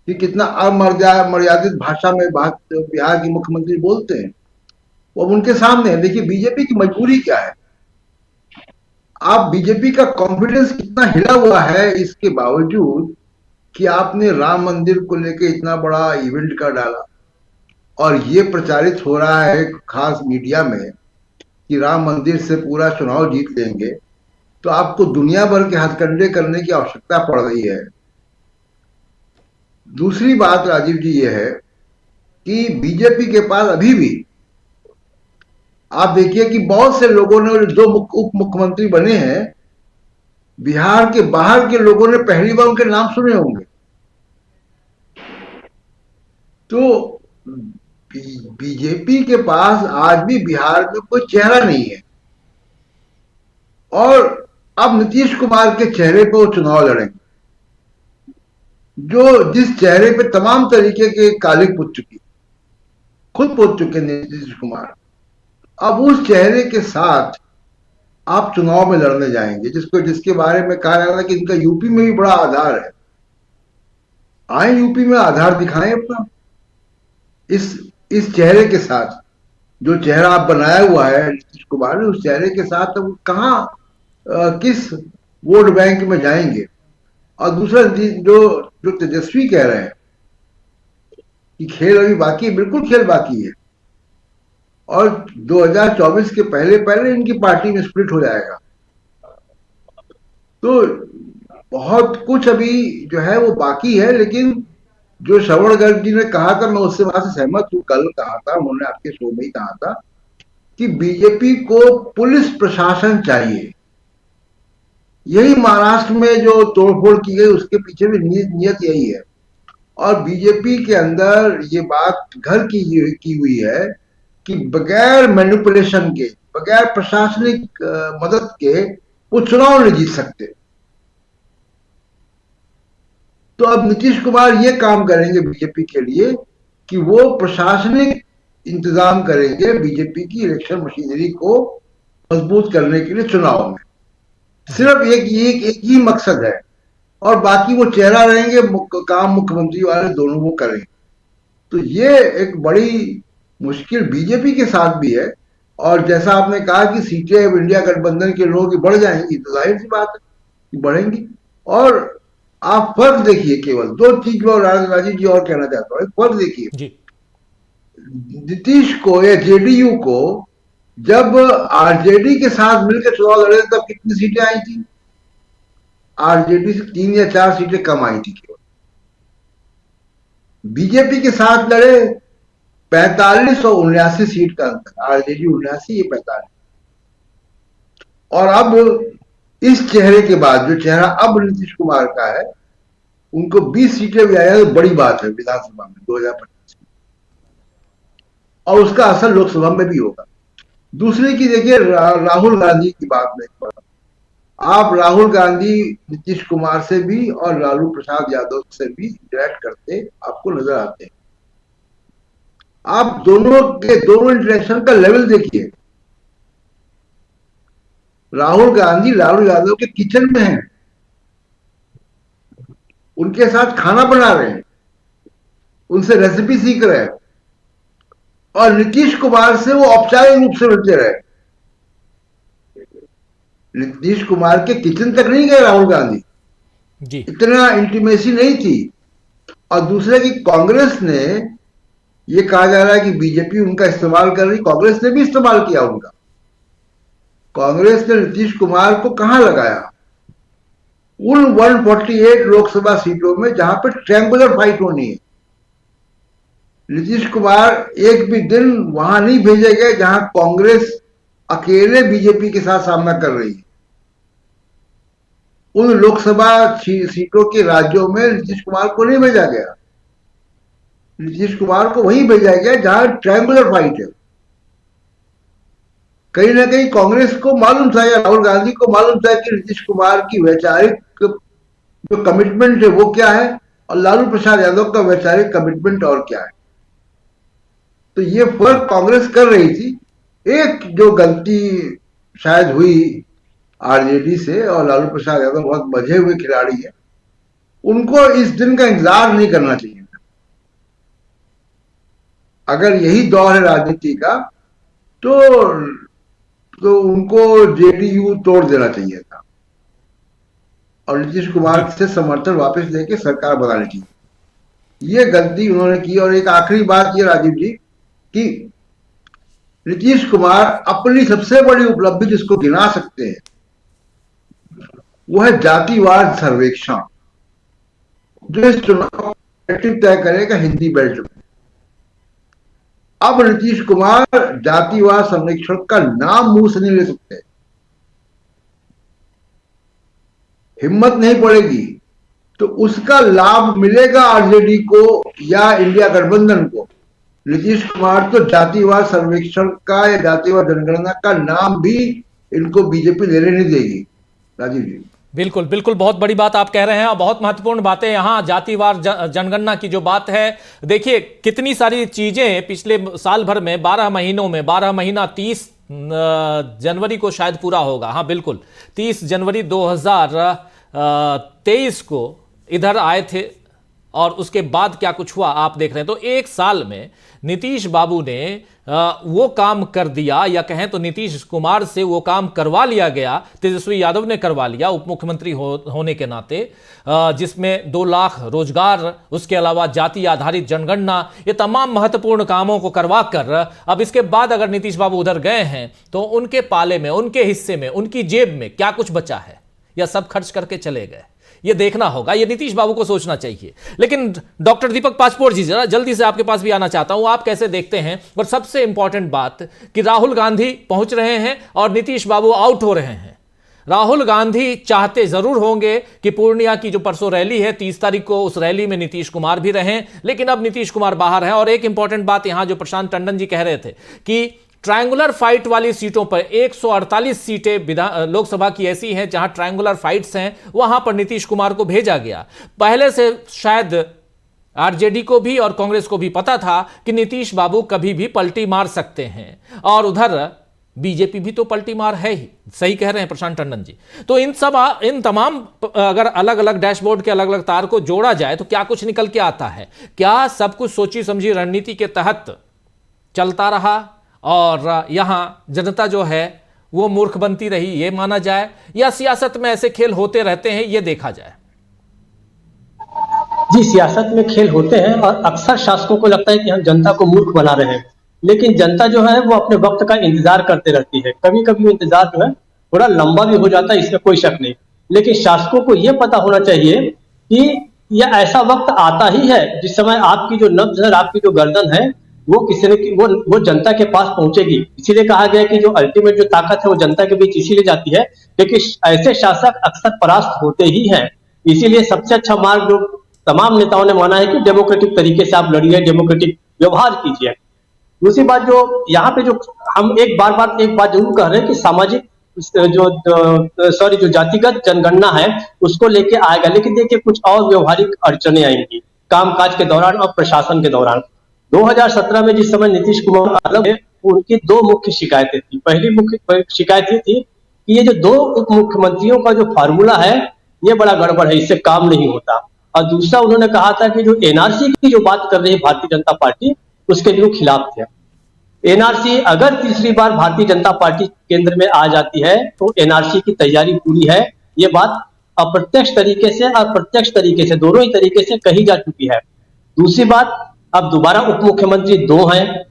कि कितना अमर्यादित भाषा में बिहार के मुख्यमंत्री बोलते हैं। वो अब उनके सामने है। देखिए बीजेपी की मजबूरी क्या है। आप बीजेपी का कॉन्फिडेंस कितना हिला हुआ है, इसके बावजूद कि आपने राम मंदिर को लेकर इतना बड़ा इवेंट कर डाला, और ये प्रचारित हो रहा है खास मीडिया में कि राम मंदिर से पूरा चुनाव जीत लेंगे, तो आपको दुनिया भर के हथकंडे करने की आवश्यकता पड़ रही है। दूसरी बात राजीव जी ये है कि बीजेपी के पास अभी भी, आप देखिए कि बहुत से लोगों ने, जो उप मुख्यमंत्री बने हैं बिहार के बाहर के लोगों ने पहली बार उनके नाम सुने होंगे। तो बीजेपी के पास आज भी बिहार में कोई चेहरा नहीं है, और अब नीतीश कुमार के चेहरे पर वो चुनाव लड़ेंगे, जिस चेहरे पे तमाम तरीके के कालिक पुत चुकी, खुद पुत चुके नीतीश कुमार। अब उस चेहरे के साथ आप चुनाव में लड़ने जाएंगे, जिसके बारे में कहा जा रहा है कि इनका यूपी में भी बड़ा आधार है। आए यूपी में आधार दिखाएं अपना, इस चेहरे के साथ, जो चेहरा आप बनाया हुआ है नीतीश कुमार ने, उस चेहरे के साथ अब कहां किस वोट बैंक में जाएंगे। और दूसरा जो तेजस्वी कह रहे हैं कि खेल अभी बाकी है, बिल्कुल खेल बाकी है, और 2024 के पहले इनकी पार्टी में स्प्लिट हो जाएगा। तो बहुत कुछ अभी जो है वो बाकी है। लेकिन जो श्रवण गर्ग जी ने कहा था, मैं उससे वहां से सहमत हूं। कल कहा था उन्होंने, आपके शो में ही कहा था कि बीजेपी को पुलिस प्रशासन चाहिए। यही महाराष्ट्र में जो तोड़फोड़ की गई उसके पीछे भी नियत यही है। और बीजेपी के अंदर ये बात घर की हुई है कि बगैर मैनिपुलेशन के, बगैर प्रशासनिक मदद के वो चुनाव नहीं जीत सकते। तो अब नीतीश कुमार ये काम करेंगे बीजेपी के लिए कि वो प्रशासनिक इंतजाम करेंगे बीजेपी की इलेक्शन मशीनरी को मजबूत करने के लिए चुनाव में। सिर्फ एक ही मकसद है, और बाकी वो चेहरा रहेंगे, काम मुख्यमंत्री वाले दोनों वो करेंगे। तो ये एक बड़ी मुश्किल बीजेपी के साथ भी है। और जैसा आपने कहा कि सीटें अब इंडिया गठबंधन के लोगों की बढ़ जाएंगी, तो जाहिर सी बात है कि बढ़ेंगी। और आप फर्क देखिए, केवल दो चीज और राजीव जी और कहना चाहता हूँ। फर्क देखिए, नीतीश को या जेडीयू को जब आरजेडी के साथ मिलकर चुनाव लड़े तब कितनी सीटें आई थी? आरजेडी से 3 या 4 सीटें कम आई थी केवल। बीजेपी के साथ लड़े 45 और 79 सीट का अंतर, आरजेडी 79, ये 45। और अब इस चेहरे के बाद, जो चेहरा अब नीतीश कुमार का है, उनको 20 सीटें भी आया, तो बड़ी बात है विधानसभा में 2025 में, और उसका असर लोकसभा में भी होगा। दूसरे की देखिए, राहुल गांधी की बात नहीं कर रहा। आप राहुल गांधी नीतीश कुमार से भी और लालू प्रसाद यादव से भी इंटरेक्ट करते आपको नजर आते हैं। आप दोनों इंटरेक्शन का लेवल देखिए। राहुल गांधी लालू यादव के किचन में हैं, उनके साथ खाना बना रहे हैं, उनसे रेसिपी सीख रहे हैं, और नीतीश कुमार से वो औपचारिक रूप से मिलते रहे। नीतीश कुमार के किचन तक नहीं गए राहुल गांधी जी। इतना इंटीमेसी नहीं थी। और दूसरे की कांग्रेस ने, ये कहा जा रहा है कि बीजेपी उनका इस्तेमाल कर रही, कांग्रेस ने भी इस्तेमाल किया उनका। कांग्रेस ने नीतीश कुमार को कहां लगाया? उन 148 लोकसभा सीटों में जहां पर ट्रायंगुलर फाइट होनी है। नीतीश कुमार एक भी दिन वहां नहीं भेजे गए जहां कांग्रेस अकेले बीजेपी के साथ सामना कर रही है। उन लोकसभा सीटों के राज्यों में नीतीश कुमार को नहीं भेजा गया। नीतीश कुमार को वहीं भेजा गया जहां ट्रायंगुलर फाइट है। कहीं ना कहीं कांग्रेस को मालूम था, या राहुल गांधी को मालूम था कि नीतीश कुमार की वैचारिक जो कमिटमेंट है वो क्या है, और लालू प्रसाद यादव का वैचारिक कमिटमेंट और क्या है। तो ये फर्क कांग्रेस कर रही थी। एक जो गलती शायद हुई आरजेडी से, और लालू प्रसाद यादव बहुत बझे हुए खिलाड़ी है, उनको इस दिन का इंतजार नहीं करना चाहिए था। अगर यही दौर है राजनीति का तो उनको जेडीयू तोड़ देना चाहिए था और नीतीश कुमार से समर्थन वापस लेके सरकार बनानी चाहिए। ये गलती उन्होंने की। और एक आखिरी बात ये राजीव जी, कि नीतीश कुमार अपनी सबसे बड़ी उपलब्धि जिसको गिना सकते हैं वो है जातिवाद सर्वेक्षण, जो इस चुनाव तय करेगा हिंदी बेल्ट में। अब नीतीश कुमार जातिवाद सर्वेक्षण का नाम मुंह से नहीं ले सकते, हिम्मत नहीं पड़ेगी। तो उसका लाभ मिलेगा आरजेडी को या इंडिया गठबंधन को। नीतीश कुमार तो जातिवाद सर्वेक्षण का या जातिवाद जनगणना का नाम भी इनको बीजेपी लेने नहीं देगी। राजीव जी बिल्कुल बिल्कुल, बहुत बड़ी बात आप कह रहे हैं और बहुत महत्वपूर्ण बातें यहाँ जातिवार जनगणना की जो बात है। देखिए कितनी सारी चीजें पिछले साल भर में 12 महीनों में, 12 महीना 30 जनवरी को शायद पूरा होगा। हाँ बिल्कुल, 30 जनवरी 2023 को इधर आए थे और उसके बाद क्या कुछ हुआ आप देख रहे हैं। तो एक साल में नीतीश बाबू ने वो काम कर दिया, या कहें तो नीतीश कुमार से वो काम करवा लिया गया, तेजस्वी यादव ने करवा लिया उप मुख्यमंत्री होने के नाते, जिसमें 2 लाख रोजगार, उसके अलावा जाति आधारित जनगणना, ये तमाम महत्वपूर्ण कामों को करवा कर अब इसके बाद अगर नीतीश बाबू उधर गए हैं तो उनके पाले में, उनके हिस्से में, उनकी जेब में क्या कुछ बचा है, या सब खर्च करके चले गए? ये देखना होगा, ये नीतीश बाबू को सोचना चाहिए। लेकिन डॉक्टर दीपक पासपोर्ट जी, जरा जल्दी से आपके पास भी आना चाहता हूं, आप कैसे देखते हैं? और सबसे इंपॉर्टेंट बात कि राहुल गांधी पहुंच रहे हैं और नीतीश बाबू आउट हो रहे हैं। राहुल गांधी चाहते जरूर होंगे कि पूर्णिया की जो परसों रैली है 30 तारीख को, उस रैली में नीतीश कुमार भी रहें, लेकिन अब नीतीश कुमार बाहर हैं। और एक इंपॉर्टेंट बात यहां जो प्रशांत टंडन जी कह रहे थे कि ट्रायंगुलर फाइट वाली सीटों पर 148 सीटें लोकसभा की ऐसी हैं जहां ट्रायंगुलर फाइट्स हैं, वहां पर नीतीश कुमार को भेजा गया। पहले से शायद आरजेडी को भी और कांग्रेस को भी पता था कि नीतीश बाबू कभी भी पलटी मार सकते हैं, और उधर बीजेपी भी तो पलटी मार है ही। सही कह रहे हैं प्रशांत टंडन जी। तो इन तमाम अगर अलग अलग डैशबोर्ड के अलग अलग तार को जोड़ा जाए तो क्या कुछ निकल के आता है? क्या सब कुछ सोची समझी रणनीति के तहत चलता रहा और यहां जनता जो है वो मूर्ख बनती रही, ये माना जाए, या सियासत में ऐसे खेल होते रहते हैं, ये देखा जाए? जी, सियासत में खेल होते हैं और अक्सर शासकों को लगता है कि हम जनता को मूर्ख बना रहे हैं, लेकिन जनता जो है वो अपने वक्त का इंतजार करते रहती है। कभी कभी वो इंतजार जो है थोड़ा लंबा भी हो जाता है, इसमें कोई शक नहीं। लेकिन शासकों को यह पता होना चाहिए कि यह ऐसा वक्त आता ही है जिस समय आपकी जो नब्ज है, आपकी जो गर्दन है, वो किसी ने वो जनता के पास पहुंचेगी। इसीलिए कहा गया कि जो अल्टीमेट जो ताकत है वो जनता के बीच इसीलिए जाती है, लेकिन ऐसे शासक अक्सर परास्त होते ही हैं। इसीलिए सबसे अच्छा मार्ग जो तमाम नेताओं ने माना है कि डेमोक्रेटिक तरीके से आप लड़िए, डेमोक्रेटिक व्यवहार कीजिए। दूसरी बात जो यहाँ पे जो हम एक बात जरूर कह रहे हैं कि सामाजिक जो जातिगत जनगणना है उसको लेके आएगा, लेकिन देखिए कुछ और व्यवहारिक अड़चने आएंगी कामकाज के दौरान और प्रशासन के दौरान। 2017 में जिस समय नीतीश कुमार अलग है, उनकी दो मुख्य शिकायतें थी। पहली मुख्य शिकायत ये थी कि ये जो दो उप मुख्यमंत्रियों का जो फार्मूला है ये बड़ा गड़बड़ है, इससे काम नहीं होता। और दूसरा उन्होंने कहा था कि जो एनआरसी की जो बात कर रही है भारतीय जनता पार्टी, उसके भी वो खिलाफ थे। एनआरसी अगर तीसरी बार भारतीय जनता पार्टी केंद्र में आ जाती है तो एनआरसी की तैयारी पूरी है, ये बात अप्रत्यक्ष तरीके से और प्रत्यक्ष तरीके से, दोनों ही तरीके से कही जा चुकी है। दूसरी बात, अब दोबारा उप मुख्यमंत्री दो हैं,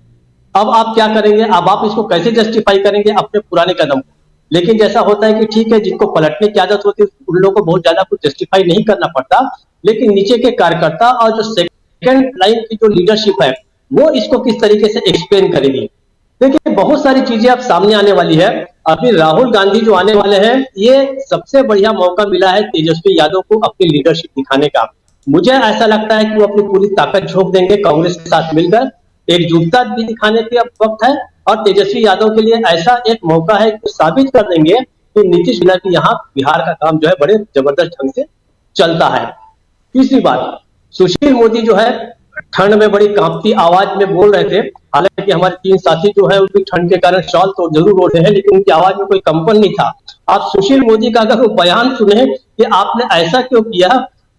अब आप क्या करेंगे? अब आप इसको कैसे जस्टिफाई करेंगे अपने पुराने कदम को? लेकिन जैसा होता है कि ठीक है, जिनको पलटने की आदत होती है उन लोगों को बहुत ज्यादा कुछ जस्टिफाई नहीं करना पड़ता, लेकिन नीचे के कार्यकर्ता और जो सेकंड लाइन की जो लीडरशिप है वो इसको किस तरीके से एक्सप्लेन करेगी। देखिए, बहुत सारी चीजें अब सामने आने वाली है। अभी राहुल गांधी जो आने वाले हैं, ये सबसे बढ़िया मौका मिला है तेजस्वी यादव को अपनी लीडरशिप दिखाने का। मुझे ऐसा लगता है कि वो अपनी पूरी ताकत झोंक देंगे कांग्रेस के साथ मिलकर, एकजुटता भी दिखाने के अब वक्त है। और तेजस्वी यादव के लिए ऐसा एक मौका है कि साबित कर देंगे कि नीतीश कुमार की यहाँ बिहार का काम जो है बड़े जबरदस्त ढंग से चलता है। तीसरी बात, सुशील मोदी जो है ठंड में बड़ी कांपती आवाज में बोल रहे थे। हालांकि हमारे 3 साथी जो है उनकी ठंड के कारण शॉल तो जरूर ओढ़े हैं, लेकिन उनकी आवाज में कोई कंपन नहीं था। आप सुशील मोदी का अगर वो बयान सुने कि आपने ऐसा क्यों किया,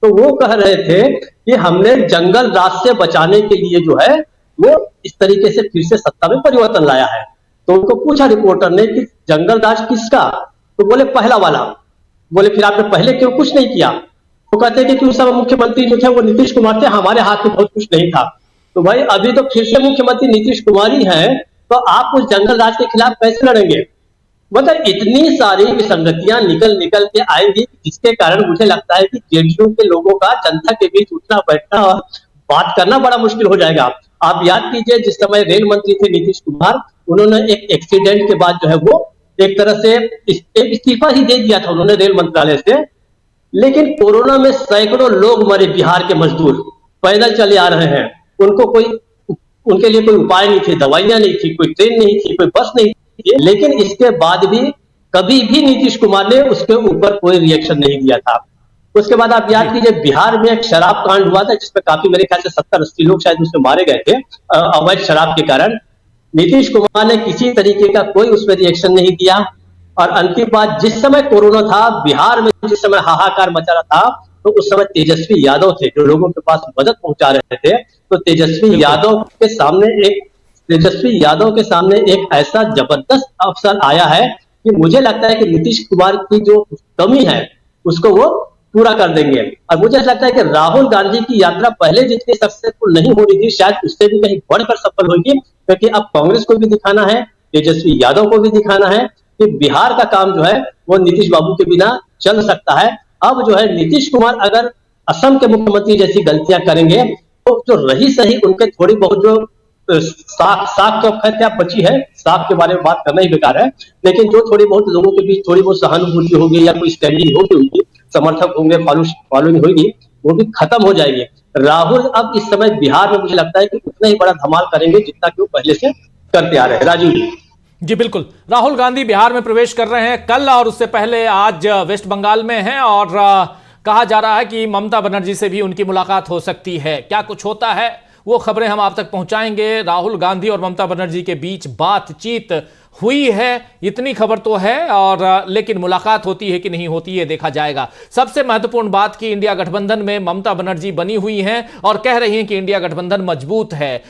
तो वो कह रहे थे कि हमने जंगल राज से बचाने के लिए जो है वो इस तरीके से फिर से सत्ता में परिवर्तन लाया है। तो उनको पूछा रिपोर्टर ने कि जंगल राज किसका, तो बोले पहला वाला। बोले फिर आपने पहले क्यों कुछ नहीं किया? तो कहते हैं कि उस समय मुख्यमंत्री जो थे वो नीतीश कुमार थे, हमारे हाथ में बहुत कुछ नहीं था। तो भाई अभी तो फिर से मुख्यमंत्री नीतीश कुमार ही है, तो आप उस जंगल राज के खिलाफ कैसे लड़ेंगे? मतलब इतनी सारी विसंगतियां निकल के आएंगी, जिसके कारण मुझे लगता है कि जेडीयू के लोगों का जनता के बीच उठना बैठना और बात करना बड़ा मुश्किल हो जाएगा। आप याद कीजिए, जिस समय रेल मंत्री थे नीतीश कुमार, उन्होंने एक एक्सीडेंट के बाद जो है वो एक तरह से इस्तीफा ही दे दिया था उन्होंने रेल मंत्रालय से। लेकिन कोरोना में सैकड़ों लोग मरे, बिहार के मजदूर पैदल चले आ रहे हैं, उनके लिए कोई उपाय नहीं थे, दवाइयां नहीं थी, कोई ट्रेन नहीं थी, कोई बस नहीं थी। लेकिन इसके बाद भी कभी भी नीतीश कुमार ने उसके ऊपर कोई रिएक्शन नहीं दिया था। उसके बाद आप याद कीजिए, बिहार में एक शराब कांड हुआ था जिसमें काफी, मेरे ख्याल से 70-80 लोग शायद उसमें मारे गए थे अवैध शराब के कारण। नीतीश कुमार ने किसी तरीके का कोई उसमें रिएक्शन नहीं दिया। और अंतिम बात, जिस समय कोरोना था बिहार में, जिस समय हाहाकार मचा रहा था, तो उस समय तेजस्वी यादव थे जो लोगों के पास मदद पहुंचा रहे थे। तो तेजस्वी यादव के सामने एक ऐसा जबरदस्त अवसर आया है कि मुझे लगता है कि नीतीश कुमार की जो कमी है उसको वो पूरा कर देंगे। और मुझे लगता है कि राहुल गांधी की यात्रा पहले जितनी सक्सेसफुल नहीं हो रही थी, शायद उससे भी कहीं बढ़कर सफल होगी, क्योंकि अब कांग्रेस को भी दिखाना है, तेजस्वी यादव को भी दिखाना है कि बिहार का काम जो है वो नीतीश बाबू के बिना चल सकता है। अब जो है नीतीश कुमार अगर असम के मुख्यमंत्री जैसी गलतियां करेंगे तो जो रही सही उनके थोड़ी बहुत जो साख तो क्या बची है, साख के बारे में बात करना ही बेकार है, लेकिन जो थोड़ी बहुत लोगों के बीच थोड़ी बहुत सहानुभूति होगी या कोई स्टैंडिंग होगी, उनकी समर्थक होंगे, फॉलोइंग होगी, वो भी खत्म हो जाएगी। राहुल अब इस समय बिहार में मुझे लगता है कि उतना ही बड़ा धमाल करेंगे जितना कि वो पहले से करते आ रहे हैं। राजीव जी बिल्कुल, राहुल गांधी बिहार में प्रवेश कर रहे हैं कल, और उससे पहले आज वेस्ट बंगाल में हैं, और कहा जा रहा है कि ममता बनर्जी से भी उनकी मुलाकात हो सकती है। क्या कुछ होता है वो खबरें हम आप तक पहुंचाएंगे। राहुल गांधी और ममता बनर्जी के बीच बातचीत हुई है, इतनी खबर तो है, और लेकिन मुलाकात होती है कि नहीं होती है देखा जाएगा। सबसे महत्वपूर्ण बात कि इंडिया गठबंधन में ममता बनर्जी बनी हुई हैं और कह रही हैं कि इंडिया गठबंधन मजबूत है।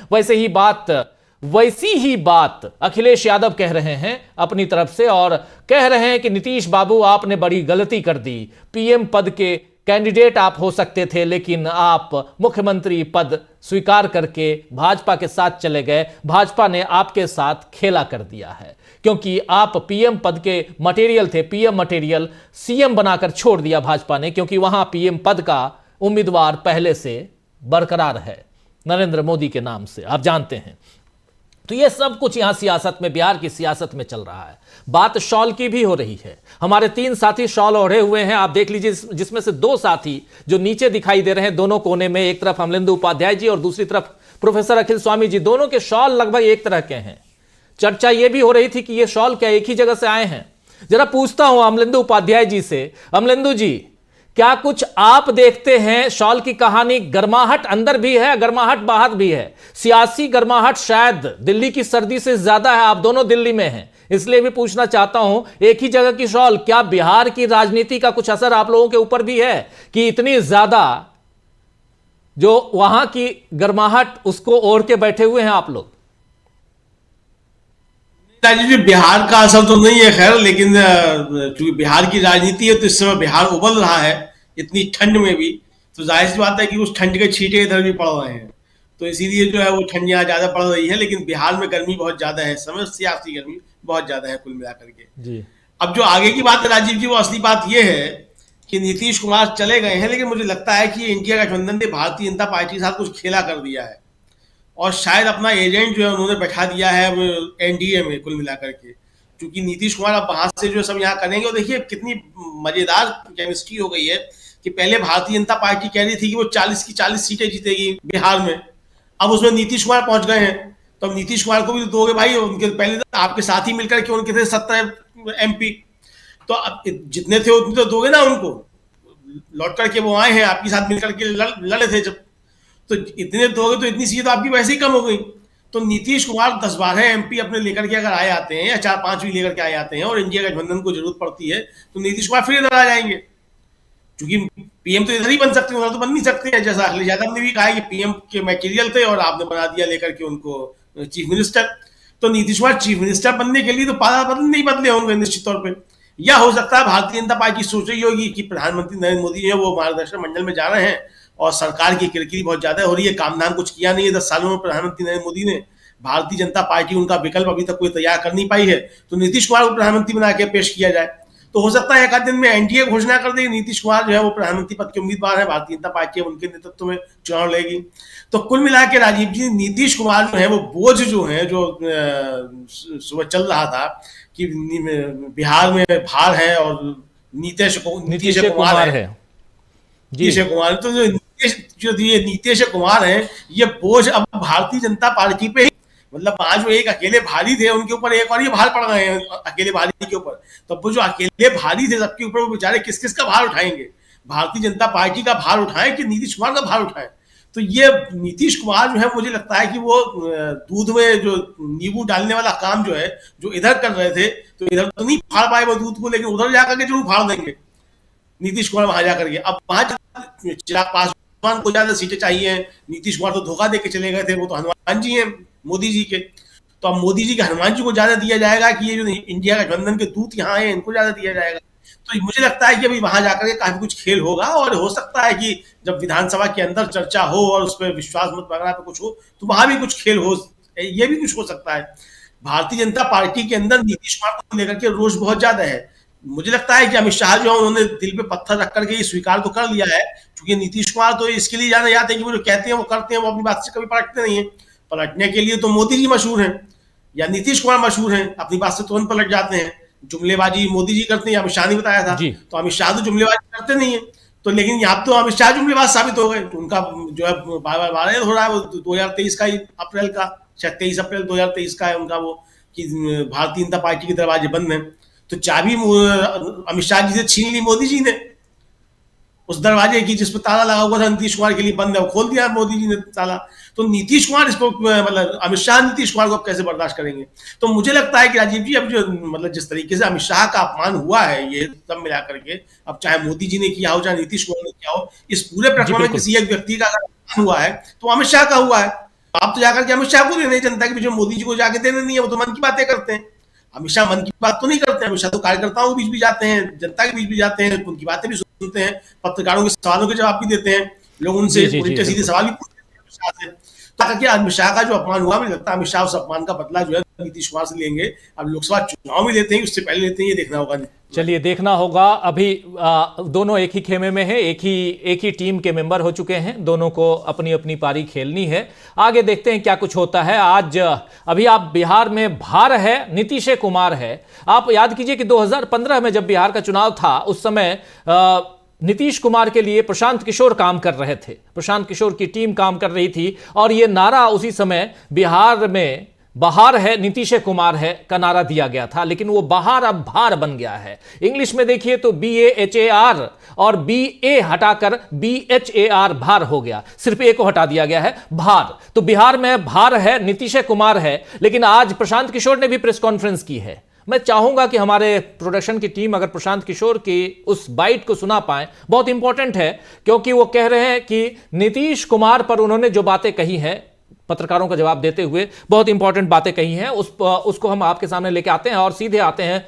वैसी ही बात अखिलेश यादव कह रहे हैं अपनी तरफ से, और कह रहे हैं कि नीतीश बाबू आपने बड़ी गलती कर दी, पीएम पद के कैंडिडेट आप हो सकते थे, लेकिन आप मुख्यमंत्री पद स्वीकार करके भाजपा के साथ चले गए। भाजपा ने आपके साथ खेला कर दिया है, क्योंकि आप पीएम पद के मटेरियल थे, पीएम मटेरियल सीएम बनाकर छोड़ दिया भाजपा ने, क्योंकि वहां पीएम पद का उम्मीदवार पहले से बरकरार है नरेंद्र मोदी के नाम से, आप जानते हैं। तो ये सब कुछ यहां सियासत में, बिहार की सियासत में चल रहा है। बात शॉल की भी हो रही है। हमारे 3 साथी शॉल ओढ़े हुए हैं, आप देख लीजिए, जिसमें से 2 साथी जो नीचे दिखाई दे रहे हैं दोनों कोने में, एक तरफ अमलेंदु उपाध्याय जी और दूसरी तरफ प्रोफेसर अखिल स्वामी जी, दोनों के शॉल लगभग एक तरह के हैं। चर्चा यह भी हो रही थी कि ये शॉल क्या एक ही जगह से आए हैं। जरा पूछता हूं अमलेंदु उपाध्याय जी से, अमलेंदु जी, क्या कुछ आप देखते हैं? शॉल की कहानी, गर्माहट अंदर भी है, गर्माहट बाहर भी है। सियासी गर्माहट शायद दिल्ली की सर्दी से ज्यादा है। आप दोनों दिल्ली में हैं, इसलिए भी पूछना चाहता हूं, एक ही जगह की शॉल, क्या बिहार की राजनीति का कुछ असर आप लोगों के ऊपर भी है कि इतनी ज्यादा जो वहां की गर्माहट उसको ओढ़ के बैठे हुए हैं आप लोग? राजीव जी, बिहार का असर तो नहीं है खैर, लेकिन चूंकि बिहार की राजनीति है तो इस समय बिहार उबल रहा है इतनी ठंड में भी, तो जाहिर सी बात है कि उस ठंड के छींटे इधर भी पड़ रहे हैं, तो इसीलिए जो है वो ठंड यहाँ ज्यादा पड़ रही है। लेकिन बिहार में गर्मी बहुत ज्यादा है, समय सियासी गर्मी बहुत ज्यादा है कुल मिलाकर के जी। अब जो आगे की बात है राजीव जी, वो असली बात ये है कि नीतीश कुमार चले गए हैं, लेकिन मुझे लगता है कि इंडिया गठबंधन ने भारतीय जनता पार्टी के साथ कुछ खेला कर दिया है और शायद अपना एजेंट जो है उन्होंने बैठा दिया है एनडीए में कुल मिलाकर के, क्योंकि नीतीश कुमार अब वहां से जो सब यहाँ करेंगे। और देखिए कितनी मजेदार केमिस्ट्री हो गई है कि पहले भारतीय जनता पार्टी कह रही थी कि वो 40 की 40 सीटें जीतेगी बिहार में, अब उसमें नीतीश कुमार पहुंच गए हैं, तो अब नीतीश कुमार को भी तो दोगे भाई, उनके पहले आपके साथ ही मिलकर के उनके थे 17 MP, तो अब जितने थे उतने तो दोगे ना उनको, लौट करके वो आए हैं आपके साथ मिलकर के लड़े थे जब, तो इतने दोगे तो इतनी सीटें तो आपकी वैसे ही कम हो गई। तो नीतीश कुमार 10-12 MP अपने लेकर के अगर आए आते हैं या 4-5 भी लेकर के आए आते हैं और इंडिया गठबंधन को जरूरत पड़ती है तो नीतीश कुमार फिर इधर आ जाएंगे, क्योंकि पीएम तो इधर ही बन सकते हैं, उधर तो बन नहीं सकते हैं। जैसा अखिलेश यादव ने भी कहा कि पीएम के मटेरियल थे और आपने बना दिया लेकर के उनको चीफ मिनिस्टर, तो नीतीश कुमार चीफ मिनिस्टर बनने के लिए तो नहीं बदले होंगे निश्चित तौर पर। या हो सकता है भारतीय जनता पार्टी सोच रही होगी कि प्रधानमंत्री नरेंद्र मोदी जो है वो मार्गदर्शन मंडल में जा रहे हैं और सरकार की किरकिरी बहुत ज्यादा हो रही है, काम धाम कुछ किया नहीं है 10 सालों में प्रधानमंत्री नरेंद्र मोदी ने, भारतीय जनता पार्टी उनका विकल्प अभी तक कोई तैयार कर नहीं पाई है, तो नीतीश कुमार को प्रधानमंत्री बना के पेश किया जाए, तो हो सकता है एक आध दिन में एनडीए घोषणा कर देगी नीतीश कुमार जो है वो प्रधानमंत्री पद के उम्मीदवार है, भारतीय जनता पार्टी उनके नेतृत्व में चुनाव लड़ेगी। तो कुल मिला के राजीव जी, नीतीश कुमार जो है वो बोझ जो है जो सुबह चल रहा था कि बिहार में भार है और नीतीश कुमार है, नीतीश कुमार, तो जो ये नीतीश कुमार है ये बोझ अब भारतीय जनता पार्टी पे, मतलब आज वो एक अकेले भारी थे उनके ऊपर एक और ये भार पड़ गए हैं अकेले भारी के ऊपर, तो वो जो अकेले भारी थे सबके ऊपर वो बेचारे किस किस का भार उठाएंगे, भारतीय जनता पार्टी का भार उठाएं कि नीतीश कुमार का भार उठाएं। तो ये नीतीश कुमार जो है मुझे लगता है कि वो दूध में जो नींबू डालने वाला काम जो है जो इधर कर रहे थे, तो इधर तो नहीं फाड़ पाए वो दूध को, लेकिन उधर जाकर के जरूर फाड़ देंगे नीतीश कुमार वहां जाकर के। अब वहां चिराग पासवान को ज्यादा सीटें चाहिए, नीतीश कुमार तो धोखा दे के चले गए थे, वो तो हनुमान जी हैं मोदी जी के, तो अब मोदी जी के हनुमान जी को ज्यादा दिया जाएगा कि ये जो इंडिया गठबंधन के दूत यहाँ है इनको ज्यादा दिया जाएगा। तो मुझे लगता है कि अभी वहां जाकर के काफी कुछ खेल होगा और हो सकता है कि जब विधानसभा के अंदर चर्चा हो और उस पर विश्वास मत वगैरह पे कुछ हो तो वहां भी कुछ खेल हो, ये भी कुछ हो सकता है। भारतीय जनता पार्टी के अंदर नीतीश कुमार को लेकर के रोष बहुत ज्यादा है, मुझे लगता है कि अमित शाह जो है उन्होंने दिल पे पत्थर रख करके स्वीकार तो कर लिया है, क्योंकि नीतीश कुमार तो इसके लिए जाने जाते हैं कि वो जो कहते हैं वो करते हैं, वो अपनी बात से कभी पलटते नहीं है। पलटने के लिए तो मोदी जी मशहूर हैं या नीतीश कुमार मशहूर हैं, अपनी बात से तुरंत पलट जाते हैं। जुमलेबाजी मोदी जी करते हैं, अमित शाह ने बताया था, तो अमित शाह तो जुमलेबाजी करते नहीं है, तो लेकिन यहाँ तो अमित शाह जुमलेबाज साबित हो गए, तो उनका जो है बार हो रहा है वो 2023 का ही अप्रैल का, शायद 23 अप्रैल 2023 का है उनका वो कि भारतीय जनता पार्टी के दरवाजे बंद हैं, तो चाबी अमित शाह जी से छीन ली मोदी जी ने उस दरवाजे की जिस पर ताला लगा हुआ था नीतीश कुमार के लिए बंद है, वो खोल दिया मोदी जी ने ताला। तो नीतीश कुमार इसको मतलब अमित शाह नीतीश कुमार को अब कैसे बर्दाश्त करेंगे। तो मुझे लगता है कि राजीव जी अब जो मतलब जिस तरीके से अमित शाह का अपमान हुआ है ये सब मिला करके, अब चाहे मोदी जी ने किया हो चाहे नीतीश कुमार ने किया हो, इस पूरे प्रकरण में किसी एक व्यक्ति का अगर अपमान हुआ है तो अमित शाह का हुआ है। आप तो जाकर के अमित शाह को देने, जनता के बीच में मोदी जी को जाके देने नहीं है, वो तो मन की बातें करते हैं। अमित शाह मन की बात तो नहीं करते, अमित शाह तो कार्यकर्ताओं के बीच भी जाते हैं, जनता के बीच भी जाते हैं, उनकी बातें भी सुनते हैं, पत्रकारों के सवालों के जवाब भी देते हैं, लोग उनसे उल्टे सीधे सवाल भी पूछते हैं अमित शाह से। ताकि अमित शाह का जो अपमान हुआ, मुझे लगता है अमित शाह उस अपमान का बदला जो है नीतीश कुमार से लेंगे। अब लोकसभा चुनाव में लेते हैं उससे पहले लेते हैं, ये देखना होगा। चलिए देखना होगा। अभी दोनों एक ही खेमे में है, एक ही टीम के मेंबर हो चुके हैं, दोनों को अपनी अपनी पारी खेलनी है। आगे देखते हैं क्या कुछ होता है। आज अभी आप बिहार में भार है, नीतीश कुमार है। आप याद कीजिए कि 2015 में जब बिहार का चुनाव था उस समय नीतीश कुमार के लिए प्रशांत किशोर काम कर रहे थे, प्रशांत किशोर की टीम काम कर रही थी और ये नारा उसी समय बिहार में बहार है नीतीश कुमार है का नारा दिया गया था, लेकिन वो बहार अब भार बन गया है। इंग्लिश में देखिए तो BAHAR और BA हटाकर BHAR भार हो गया, सिर्फ ए को हटा दिया गया है भार। तो बिहार में भार है नीतीश कुमार है, लेकिन आज प्रशांत किशोर ने भी प्रेस कॉन्फ्रेंस की है। मैं चाहूंगा कि हमारे प्रोडक्शन की टीम अगर प्रशांत किशोर की उस बाइट को सुना पाए, बहुत इंपॉर्टेंट है, क्योंकि वो कह रहे हैं कि नीतीश कुमार पर उन्होंने जो बातें कही हैं, पत्रकारों का जवाब देते हुए बहुत इंपॉर्टेंट बातें कही हैं, उसको हम आपके सामने लेके आते हैं और सीधे आते हैं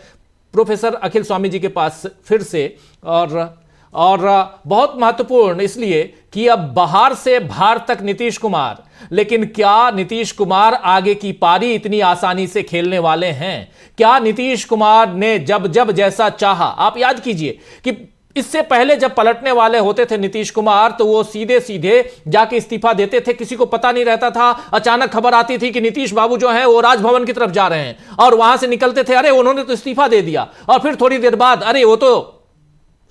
प्रोफेसर अखिल स्वामी जी के पास फिर से। और बहुत महत्वपूर्ण इसलिए कि अब बहार से भार तक नीतीश कुमार, लेकिन क्या नीतीश कुमार आगे की पारी इतनी आसानी से खेलने वाले हैं? क्या नीतीश कुमार ने जब जैसा चाहा, आप याद कीजिए कि इससे पहले जब पलटने वाले होते थे नीतीश कुमार तो वो सीधे सीधे जाके इस्तीफा देते थे, किसी को पता नहीं रहता था। अचानक खबर आती थी कि नीतीश बाबू जो हैं वो राजभवन की तरफ जा रहे हैं, और वहां से निकलते थे, अरे उन्होंने तो इस्तीफा दे दिया, और फिर थोड़ी देर बाद अरे वो तो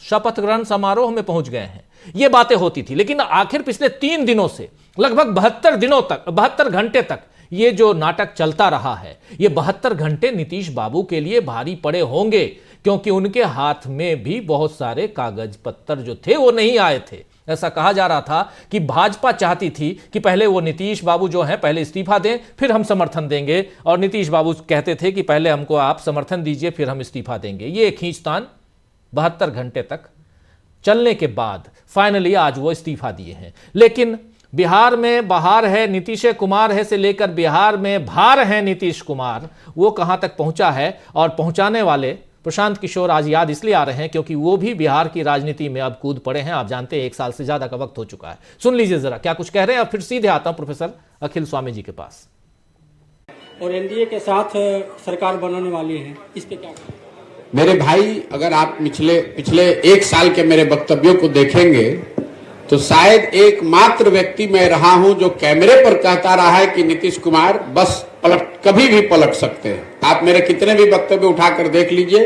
शपथ ग्रहण समारोह में पहुंच गए हैं। ये बातें होती थी, लेकिन आखिर पिछले 3 दिनों से लगभग 72 घंटे तक ये जो नाटक चलता रहा है, ये 72 घंटे नीतीश बाबू के लिए भारी पड़े होंगे, क्योंकि उनके हाथ में भी बहुत सारे कागज पत्तर जो थे वो नहीं आए थे। ऐसा कहा जा रहा था कि भाजपा चाहती थी कि पहले वो नीतीश बाबू जो हैं पहले इस्तीफा दें, फिर हम समर्थन देंगे, और नीतीश बाबू कहते थे कि पहले हमको आप समर्थन दीजिए फिर हम इस्तीफा देंगे। ये खींचतान 72 घंटे तक चलने के बाद फाइनली आज वो इस्तीफा दिए हैं। लेकिन बिहार में बहार है नीतीश कुमार है से लेकर बिहार में भार है नीतीश कुमार, वो कहां तक पहुंचा है, और पहुंचाने वाले प्रशांत किशोर आज याद इसलिए आ रहे हैं क्योंकि वो भी बिहार की राजनीति में अब कूद पड़े हैं। आप जानते हैं 1 साल से ज्यादा का वक्त हो चुका है। सुन लीजिए जरा क्या कुछ कह रहे हैं, और फिर सीधे आता हूं प्रोफेसर अखिल स्वामी जी के पास। और एनडीए के साथ सरकार बनाने वाली है, इस पे क्या कहें? मेरे भाई, अगर आप पिछले 1 साल के मेरे वक्तव्यों को देखेंगे तो शायद एकमात्र व्यक्ति मैं रहा हूं जो कैमरे पर कहता रहा है कि नीतीश कुमार बस कभी भी पलट सकते हैं। आप मेरे कितने भी वक्तव्य उठाकर देख लीजिए,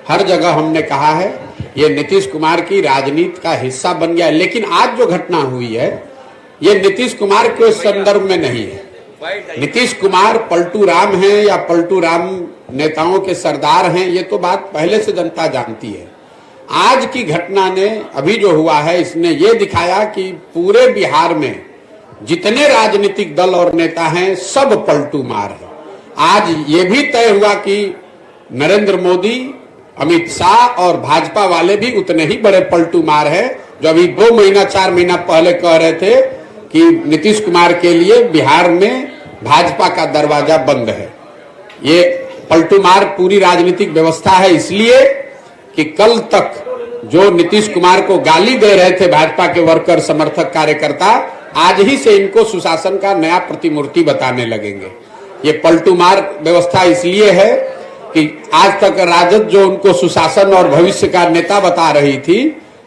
हर जगह हमने कहा है ये नीतीश कुमार की राजनीति का हिस्सा बन गया है। लेकिन आज जो घटना हुई है ये नीतीश कुमार के संदर्भ में नहीं है। नीतीश कुमार पलटू राम हैं या पलटू राम नेताओं के सरदार हैं, ये तो बात पहले से जनता जानती है। आज की घटना ने, अभी जो हुआ है, इसने ये दिखाया कि पूरे बिहार में जितने राजनीतिक दल और नेता हैं सब पलटू मार है। आज ये भी तय हुआ कि नरेंद्र मोदी, अमित शाह और भाजपा वाले भी उतने ही बड़े पलटू मार है, जो अभी 2 महीना 4 महीना पहले कह रहे थे कि नीतीश कुमार के लिए बिहार में भाजपा का दरवाजा बंद है। ये पलटू मार पूरी राजनीतिक व्यवस्था है, इसलिए कि कल तक जो नीतीश कुमार को गाली दे रहे थे भाजपा के वर्कर, समर्थक, कार्यकर्ता, आज ही से इनको सुशासन का नया प्रतिमूर्ति बताने लगेंगे। ये पलटू मार व्यवस्था इसलिए है कि आज तक राजद जो उनको सुशासन और भविष्य का नेता बता रही थी,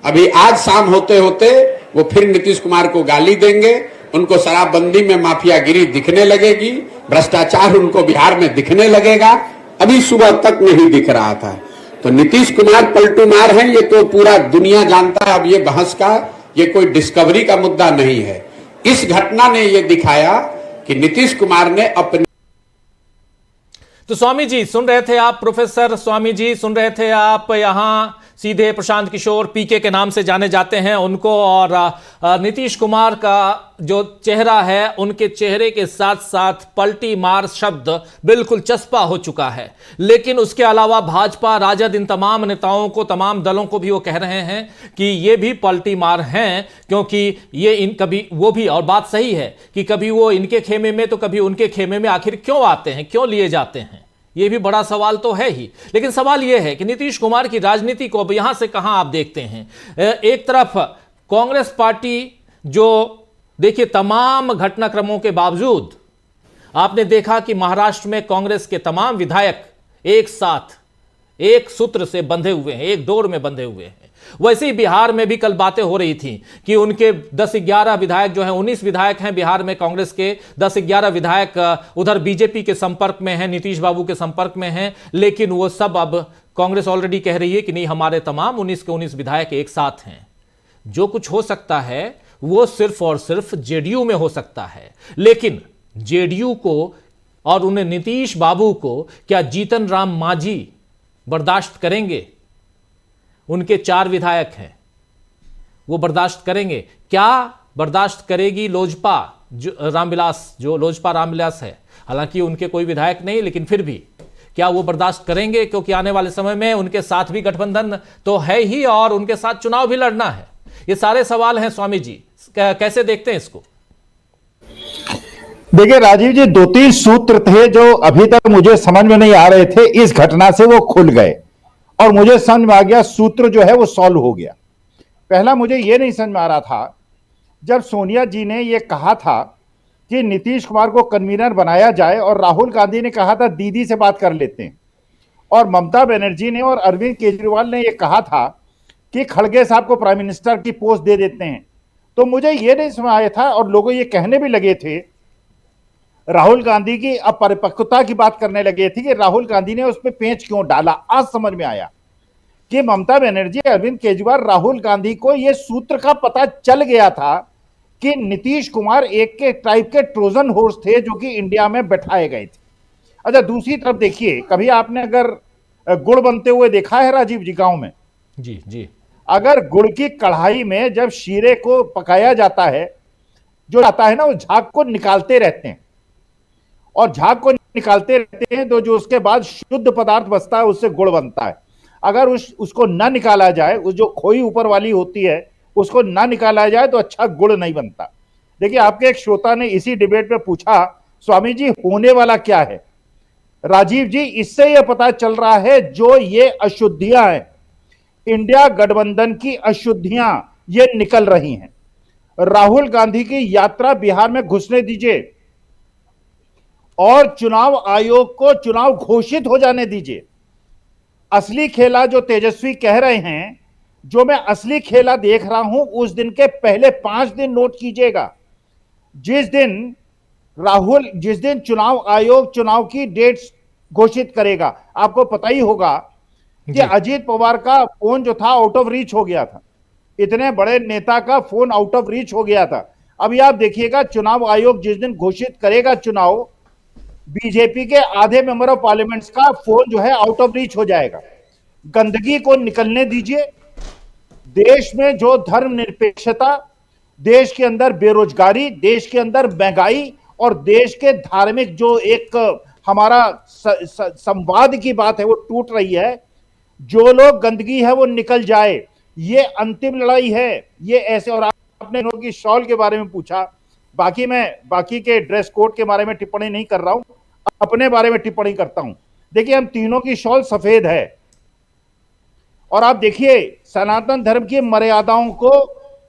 अभी आज शाम होते होते वो फिर नीतीश कुमार को गाली देंगे। उनको शराबबंदी में माफियागिरी दिखने लगेगी, भ्रष्टाचार उनको बिहार में दिखने लगेगा, अभी सुबह तक नहीं दिख रहा था। तो नीतीश कुमार पलटू मार हैं, ये तो पूरा दुनिया जानता है। अब ये बहस का, ये कोई डिस्कवरी का मुद्दा नहीं है। इस घटना ने ये दिखाया कि नीतीश कुमार ने अपने। तो स्वामी जी सुन रहे थे आप, प्रोफेसर स्वामी जी सुन रहे थे आप, यहां सीधे प्रशांत किशोर पीके के नाम से जाने जाते हैं उनको, और नीतीश कुमार का जो चेहरा है, उनके चेहरे के साथ साथ पलटी मार शब्द बिल्कुल चस्पा हो चुका है। लेकिन उसके अलावा भाजपा, राजद, इन तमाम नेताओं को, तमाम दलों को भी वो कह रहे हैं कि ये भी पलटी मार हैं, क्योंकि ये कभी वो भी, और बात सही है कि कभी वो इनके खेमे में तो कभी उनके खेमे में आखिर क्यों आते हैं, क्यों लिए जाते हैं, ये भी बड़ा सवाल तो है ही। लेकिन सवाल यह है कि नीतीश कुमार की राजनीति को अब यहां से कहां आप देखते हैं। एक तरफ कांग्रेस पार्टी जो, देखिए, तमाम घटनाक्रमों के बावजूद आपने देखा कि महाराष्ट्र में कांग्रेस के तमाम विधायक एक साथ एक सूत्र से बंधे हुए हैं, एक डोर में बंधे हुए हैं। वैसे ही बिहार में भी कल बातें हो रही थी कि उनके 10-11 विधायक जो हैं, 19 विधायक हैं बिहार में कांग्रेस के, 10-11 विधायक उधर बीजेपी के संपर्क में हैं, नीतीश बाबू के संपर्क में हैं। लेकिन वो सब, अब कांग्रेस ऑलरेडी कह रही है कि नहीं, हमारे तमाम 19 के 19 विधायक एक साथ हैं। जो कुछ हो सकता है वो सिर्फ और सिर्फ जेडीयू में हो सकता है। लेकिन जेडीयू को और उन्हें नीतीश बाबू को क्या जीतन राम मांझी बर्दाश्त करेंगे? उनके 4 विधायक हैं, वो बर्दाश्त करेंगे क्या? बर्दाश्त करेगी लोजपा जो लोजपा रामविलास है, हालांकि उनके कोई विधायक नहीं, लेकिन फिर भी क्या वो बर्दाश्त करेंगे? क्योंकि आने वाले समय में उनके साथ भी गठबंधन तो है ही और उनके साथ चुनाव भी लड़ना है। ये सारे सवाल हैं स्वामी जी, कैसे देखते हैं इसको? देखिए राजीव जी, 2-3 सूत्र थे जो अभी तक मुझे समझ में नहीं आ रहे थे, इस घटना से वो खुल गए और मुझे समझ में आ गया, सूत्र जो है वो सॉल्व हो गया। पहला मुझे ये नहीं समझ में आ रहा था, जब सोनिया जी ने ये कहा था कि नीतीश कुमार को कन्वीनर बनाया जाए और राहुल गांधी ने कहा था दीदी से बात कर लेते हैं, और ममता बनर्जी ने और अरविंद केजरीवाल ने ये कहा था कि खड़गे साहब को प्राइम मिनिस्टर की पोस्ट दे देते हैं, तो मुझे ये नहीं समझ आया था और लोग ये कहने भी लगे थे, राहुल गांधी की अपरिपक्वता की बात करने लगे थे कि राहुल गांधी ने उस पर पेंच क्यों डाला। आज समझ में आया कि ममता बनर्जी, अरविंद केजरीवाल, राहुल गांधी को यह सूत्र का पता चल गया था कि नीतीश कुमार एक के टाइप के ट्रोजन हॉर्स थे जो कि इंडिया में बैठाए गए थे। अच्छा, दूसरी तरफ देखिए, कभी आपने अगर गुड़ बनते हुए देखा है राजीव जी गांव में? जी जी। अगर गुड़ की कढ़ाई में जब शीरे को पकाया जाता है, जो आता है ना, वो झाग को निकालते रहते हैं और झाग को निकालते रहते हैं तो जो उसके बाद शुद्ध पदार्थ बचता है उससे गुड़ बनता है। अगर उसको ना निकाला जाए, उस जो खोई ऊपर वाली होती है उसको ना निकाला जाए तो अच्छा गुड़ नहीं बनता। देखिए, आपके एक श्रोता ने इसी डिबेट में पूछा, स्वामी जी होने वाला क्या है? राजीव जी, इससे यह पता चल रहा है जो ये अशुद्धियां हैं, इंडिया गठबंधन की अशुद्धियां ये निकल रही हैं। राहुल गांधी की यात्रा बिहार में घुसने दीजिए और चुनाव आयोग को चुनाव घोषित हो जाने दीजिए। असली खेला जो तेजस्वी कह रहे हैं, जो मैं असली खेला देख रहा हूं, उस दिन के पहले 5 दिन नोट कीजिएगा। जिस दिन चुनाव आयोग चुनाव की डेट्स घोषित करेगा, आपको पता ही होगा कि अजीत पवार का फोन जो था आउट ऑफ रीच हो गया था, इतने बड़े नेता का फोन आउट ऑफ रीच हो गया था। अभी आप देखिएगा, चुनाव आयोग जिस दिन घोषित करेगा चुनाव, बीजेपी के आधे मेंबर ऑफ पार्लियामेंट्स का फोन जो है आउट ऑफ रीच हो जाएगा। गंदगी को निकलने दीजिए। देश में जो धर्मनिरपेक्षता, देश के अंदर बेरोजगारी, देश के अंदर महंगाई और देश के धार्मिक जो एक हमारा संवाद की बात है वो टूट रही है, जो लोग गंदगी है वो निकल जाए। ये अंतिम लड़ाई है। ये ऐसे, और आपने लोगों की शॉल के बारे में पूछा, बाकी के ड्रेस कोड के बारे में टिप्पणी नहीं कर रहा हूं, अपने बारे में टिप्पणी करता हूं। देखिए, हम तीनों की शॉल सफेद है और आप देखिए सनातन धर्म की मर्यादाओं को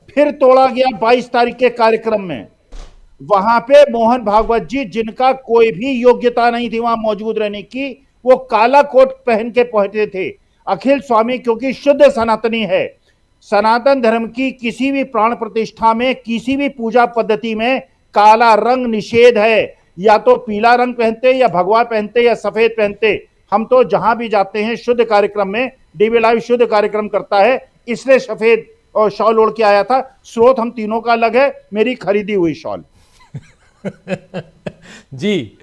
फिर तोड़ा गया 22 तारीख के कार्यक्रम में। वहां पे मोहन भागवत जी, जिनका कोई भी योग्यता नहीं थी वहां मौजूद रहने की, वो काला कोट पहन के पहुंचे थे। अखिल स्वामी क्योंकि शुद्ध सनातनी है, सनातन धर्म की किसी भी प्राण प्रतिष्ठा में, किसी भी पूजा पद्धति में काला रंग निषेध है। या तो पीला रंग पहनते, या भगवा पहनते, या सफेद पहनते। हम तो जहां भी जाते हैं शुद्ध कार्यक्रम में, डीबी लाइव शुद्ध कार्यक्रम करता है, इसलिए सफेद और शॉल ओढ़ के आया था। स्रोत हम तीनों का अलग है, मेरी खरीदी हुई शॉल। जी,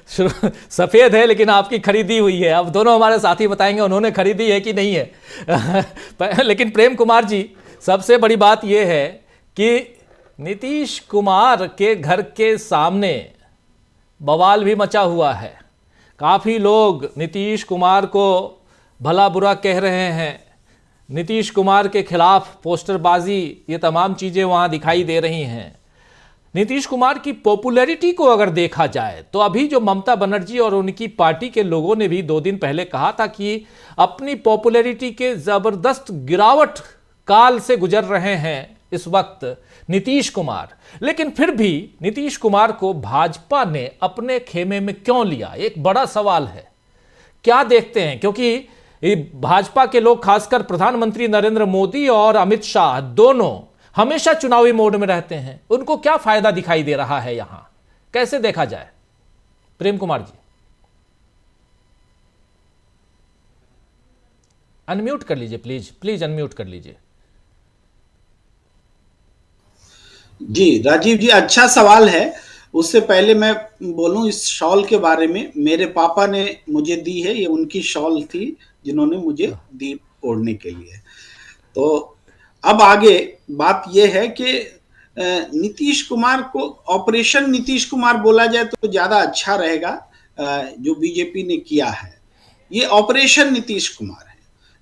सफेद है लेकिन आपकी खरीदी हुई है। अब दोनों हमारे साथी बताएंगे उन्होंने खरीदी है कि नहीं है। लेकिन प्रेम कुमार जी, सबसे बड़ी बात यह है कि नीतीश कुमार के घर के सामने बवाल भी मचा हुआ है। काफ़ी लोग नीतीश कुमार को भला बुरा कह रहे हैं, नीतीश कुमार के खिलाफ पोस्टरबाजी, ये तमाम चीज़ें वहाँ दिखाई दे रही हैं। नीतीश कुमार की पॉपुलैरिटी को अगर देखा जाए तो अभी जो ममता बनर्जी और उनकी पार्टी के लोगों ने भी 2 दिन पहले कहा था कि अपनी पॉपुलैरिटी के ज़बरदस्त गिरावट काल से गुजर रहे हैं इस वक्त नीतीश कुमार, लेकिन फिर भी नीतीश कुमार को भाजपा ने अपने खेमे में क्यों लिया, एक बड़ा सवाल है। क्या देखते हैं? क्योंकि भाजपा के लोग, खासकर प्रधानमंत्री नरेंद्र मोदी और अमित शाह, दोनों हमेशा चुनावी मोड में रहते हैं। उनको क्या फायदा दिखाई दे रहा है यहां, कैसे देखा जाए? प्रेम कुमार जी, अनम्यूट कर लीजिए, प्लीज अनम्यूट कर लीजिए। जी राजीव जी, अच्छा सवाल है। उससे पहले मैं बोलूं इस शॉल के बारे में, मेरे पापा ने मुझे दी है, ये उनकी शॉल थी जिन्होंने मुझे दी ओढ़ने के लिए। तो अब आगे बात यह है कि नीतीश कुमार को ऑपरेशन नीतीश कुमार बोला जाए तो ज्यादा अच्छा रहेगा। जो बीजेपी ने किया है ये ऑपरेशन नीतीश कुमार है,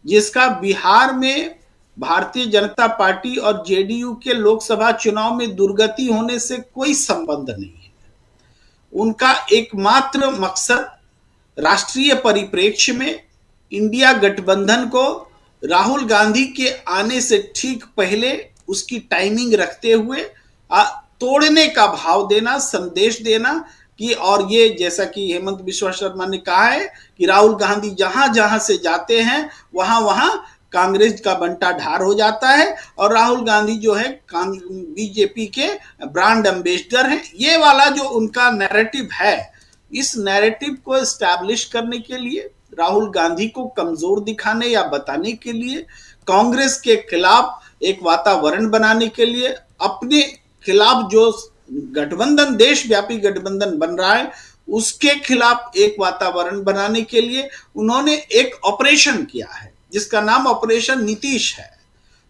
जिसका बिहार में भारतीय जनता पार्टी और जेडीयू के लोकसभा चुनाव में दुर्गति होने से कोई संबंध नहीं है। उनका एकमात्र मकसद राष्ट्रीय परिप्रेक्ष्य में इंडिया गठबंधन को राहुल गांधी के आने से ठीक पहले उसकी टाइमिंग रखते हुए तोड़ने का भाव देना, संदेश देना कि, और ये जैसा कि हेमंत बिश्वा शर्मा ने कहा है कि राहुल गांधी जहां जहां से जाते हैं वहां वहां कांग्रेस का बंटा ढार हो जाता है और राहुल गांधी जो है बीजेपी के ब्रांड एम्बेसडर हैं। ये वाला जो उनका नैरेटिव है, इस नैरेटिव को एस्टैब्लिश करने के लिए, राहुल गांधी को कमजोर दिखाने या बताने के लिए, कांग्रेस के खिलाफ एक वातावरण बनाने के लिए, अपने खिलाफ जो गठबंधन, देशव्यापी गठबंधन बन रहा है उसके खिलाफ एक वातावरण बनाने के लिए उन्होंने एक ऑपरेशन किया है जिसका नाम ऑपरेशन नीतीश है।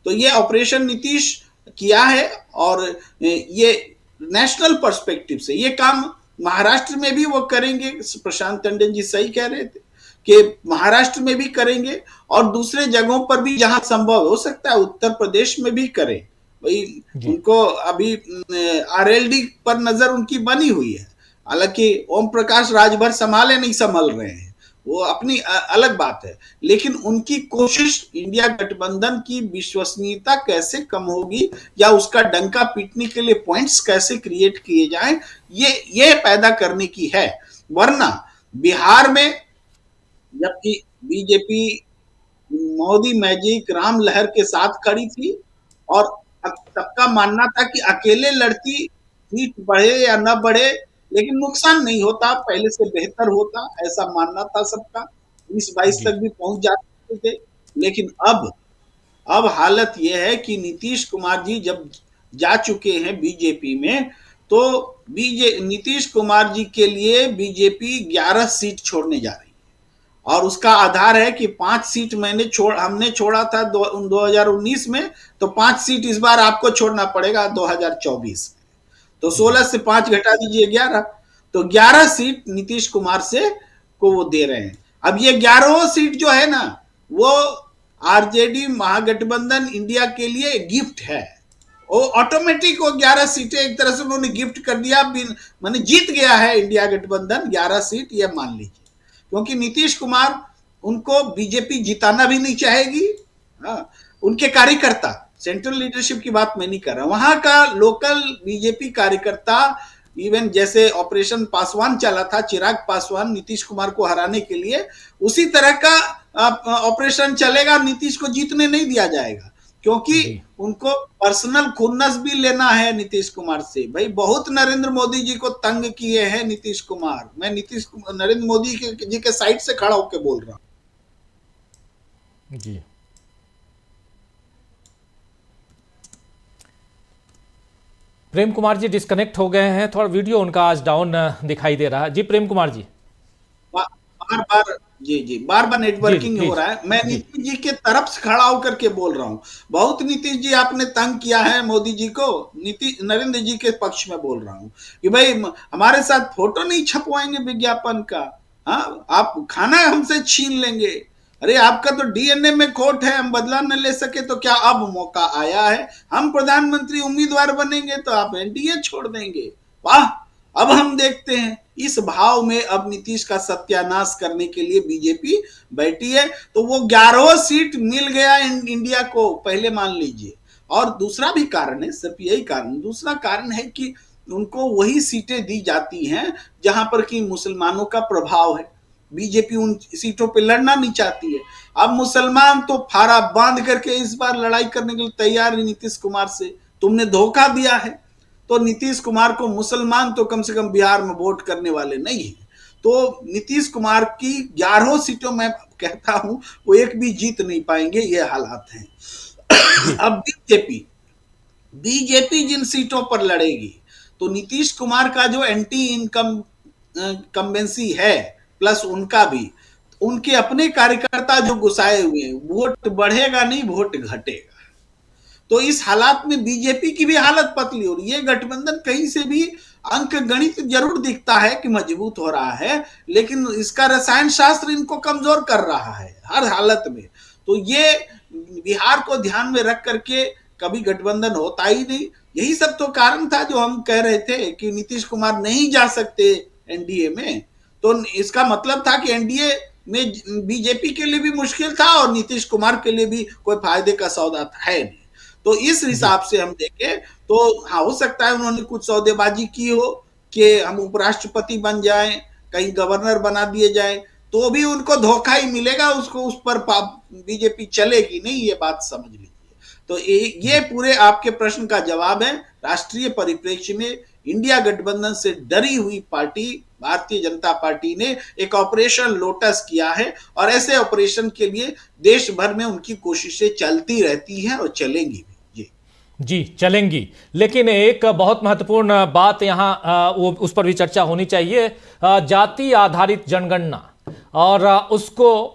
तो ये ऑपरेशन नीतीश किया है और ये नेशनल पर्सपेक्टिव से ये काम महाराष्ट्र में भी वो करेंगे। प्रशांत टंडन जी सही कह रहे थे कि महाराष्ट्र में भी करेंगे और दूसरे जगहों पर भी जहां संभव हो सकता है उत्तर प्रदेश में भी करें। भाई उनको अभी आरएलडी पर नजर उनकी बनी हुई है, हालांकि ओम प्रकाश राजभर संभाले नहीं संभल रहे हैं, वो अपनी अलग बात है, लेकिन उनकी कोशिश इंडिया गठबंधन की विश्वसनीयता कैसे कम होगी या उसका डंका पीटने के लिए पॉइंट्स कैसे क्रिएट किए जाएं, ये पैदा करने की है। वरना बिहार में जबकि बीजेपी मोदी मैजिक राम लहर के साथ खड़ी थी और सबका मानना था कि अकेले लड़ती सीट बढ़े या न बढ़े लेकिन नुकसान नहीं होता, पहले से बेहतर होता, ऐसा मानना था सबका, 20-22 तक भी पहुंच जाते थे। लेकिन अब हालत यह है कि नीतीश कुमार जी जब जा चुके हैं बीजेपी में, तो नीतीश कुमार जी के लिए बीजेपी 11 सीट छोड़ने जा रही है और उसका आधार है कि 5 सीट हमने छोड़ा था 2019 में, तो 5 सीट इस बार आपको छोड़ना पड़ेगा 2024 में। तो 16 से 5 घटा दीजिए 11, तो 11 सीट नीतीश कुमार को वो दे रहे हैं। अब ये 11 सीट जो है ना, वो आरजेडी महागठबंधन इंडिया के लिए गिफ्ट है। वो ऑटोमेटिक वो 11 सीटें एक तरह से उन्होंने गिफ्ट कर दिया, माने जीत गया है इंडिया गठबंधन 11 सीट, ये मान लीजिए, क्योंकि नीतीश कुमार उनको बीजेपी जिताना भी नहीं चाहेगी। उनके कार्यकर्ता, सेंट्रल लीडरशिप की बात मैं नहीं कर रहा, वहां का लोकल बीजेपी कार्यकर्ता, इवन जैसे ऑपरेशन पासवान चला था, चिराग पासवान नीतीश कुमार को हराने के लिए, उसी तरह का ऑपरेशन चलेगा। नीतीश को जीतने नहीं दिया जाएगा क्योंकि उनको पर्सनल खुन्नस भी लेना है नीतीश कुमार से। भाई बहुत नरेंद्र मोदी जी को तंग किए हैं नीतीश कुमार, मैं नरेंद्र मोदी जी के साइड से खड़ा होकर बोल रहा हूं जी। प्रेम कुमार जी डिस्कनेक्ट हो गए हैं, थोड़ा वीडियो उनका आज डाउन दिखाई दे रहा है। जी प्रेम कुमार जी, बार बार नेटवर्किंग हो रहा है। मैं नीतीश जी के तरफ से खड़ा होकर के बोल रहा हूं, बहुत नीतीश जी आपने तंग किया है मोदी जी को, नरेंद्र जी के पक्ष में बोल रहा हूं कि भाई हमारे साथ फोटो नहीं छपवाएंगे विज्ञापन का, हाँ आप खाना हमसे छीन लेंगे। अरे आपका तो डीएनए में खोट है, हम बदला न ले सके तो क्या अब मौका आया है, हम प्रधानमंत्री उम्मीदवार बनेंगे तो आप एनडीए छोड़ देंगे, वाह अब हम देखते हैं। इस भाव में अब नीतीश का सत्यानाश करने के लिए बीजेपी बैठी है। तो वो 11 सीट मिल गया इंडिया को, पहले मान लीजिए। और दूसरा भी कारण है, सिर्फ यही कारण, दूसरा कारण है कि उनको वही सीटें दी जाती हैं जहां पर कि मुसलमानों का प्रभाव है। बीजेपी उन सीटों पे लड़ना नहीं चाहती है। अब मुसलमान तो फारा बांध करके इस बार लड़ाई करने के लिए तैयार है नीतीश कुमार से, तुमने धोखा दिया है। तो नीतीश कुमार को मुसलमान तो कम से कम बिहार में वोट करने वाले नहीं है। तो नीतीश कुमार की 11 सीटों में कहता हूं वो एक भी जीत नहीं पाएंगे, ये हालात हैं। अब बीजेपी जिन सीटों पर लड़ेगी, तो नीतीश कुमार का जो एंटी इनकम कम्बेंसी है प्लस उनका भी, उनके अपने कार्यकर्ता जो गुस्साए हुए हैं, वोट बढ़ेगा नहीं वोट घटेगा। तो इस हालात में बीजेपी की भी हालत पतली हो रही है। गठबंधन कहीं से भी अंक गणित जरूर दिखता है कि मजबूत हो रहा है, लेकिन इसका रसायन शास्त्र इनको कमजोर कर रहा है हर हालत में। तो ये बिहार को ध्यान में रख करके कभी गठबंधन होता ही नहीं। यही सब तो कारण था जो हम कह रहे थे कि नीतीश कुमार नहीं जा सकते एनडीए में। तो इसका मतलब था कि एनडीए में बीजेपी के लिए भी मुश्किल था और नीतीश कुमार के लिए भी कोई फायदे का सौदा है नहीं। तो इस हिसाब से हम देखें तो हाँ, हो सकता है उन्होंने कुछ सौदेबाजी की हो कि हम उपराष्ट्रपति बन जाएं, कहीं गवर्नर बना दिए जाएं, तो भी उनको धोखा ही मिलेगा, उसको उस पर बीजेपी चलेगी नहीं, ये बात समझ लीजिए। तो ये पूरे आपके प्रश्न का जवाब है। राष्ट्रीय परिप्रेक्ष्य में इंडिया गठबंधन से डरी हुई पार्टी भारतीय जनता पार्टी ने एक ऑपरेशन लोटस किया है और ऐसे ऑपरेशन के लिए देश भर में उनकी कोशिशें चलती रहती हैं और चलेंगी भी। जी चलेंगी, लेकिन एक बहुत महत्वपूर्ण बात यहाँ उस पर भी चर्चा होनी चाहिए, जाति आधारित जनगणना, और उसको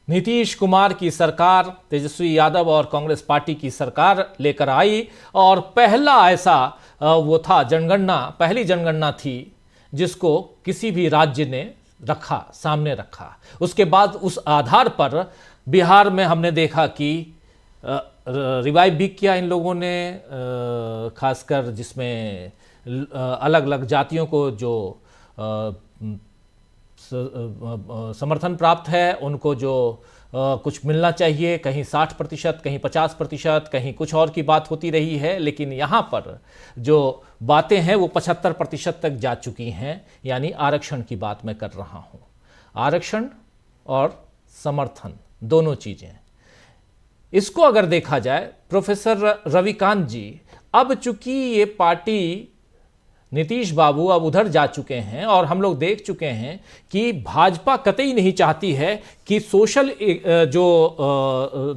नीतीश कुमार की सरकार, तेजस्वी यादव और कांग्रेस पार्टी की सरकार लेकर आई और पहला ऐसा वो था जनगणना, पहली जनगणना थी जिसको किसी भी राज्य ने रखा, सामने रखा। उसके बाद उस आधार पर बिहार में हमने देखा कि रिवाइव भी किया इन लोगों ने, खासकर जिसमें अलग अलग जातियों को जो समर्थन प्राप्त है उनको जो कुछ मिलना चाहिए, कहीं 60%, कहीं 50%, कहीं कुछ और की बात होती रही है, लेकिन यहाँ पर जो बातें हैं वो 75% तक जा चुकी हैं। यानी आरक्षण की बात मैं कर रहा हूँ, आरक्षण और समर्थन दोनों चीज़ें। इसको अगर देखा जाए प्रोफेसर रविकांत जी, अब चूंकि ये पार्टी नीतीश बाबू अब उधर जा चुके हैं और हम लोग देख चुके हैं कि भाजपा कतई नहीं चाहती है कि सोशल जो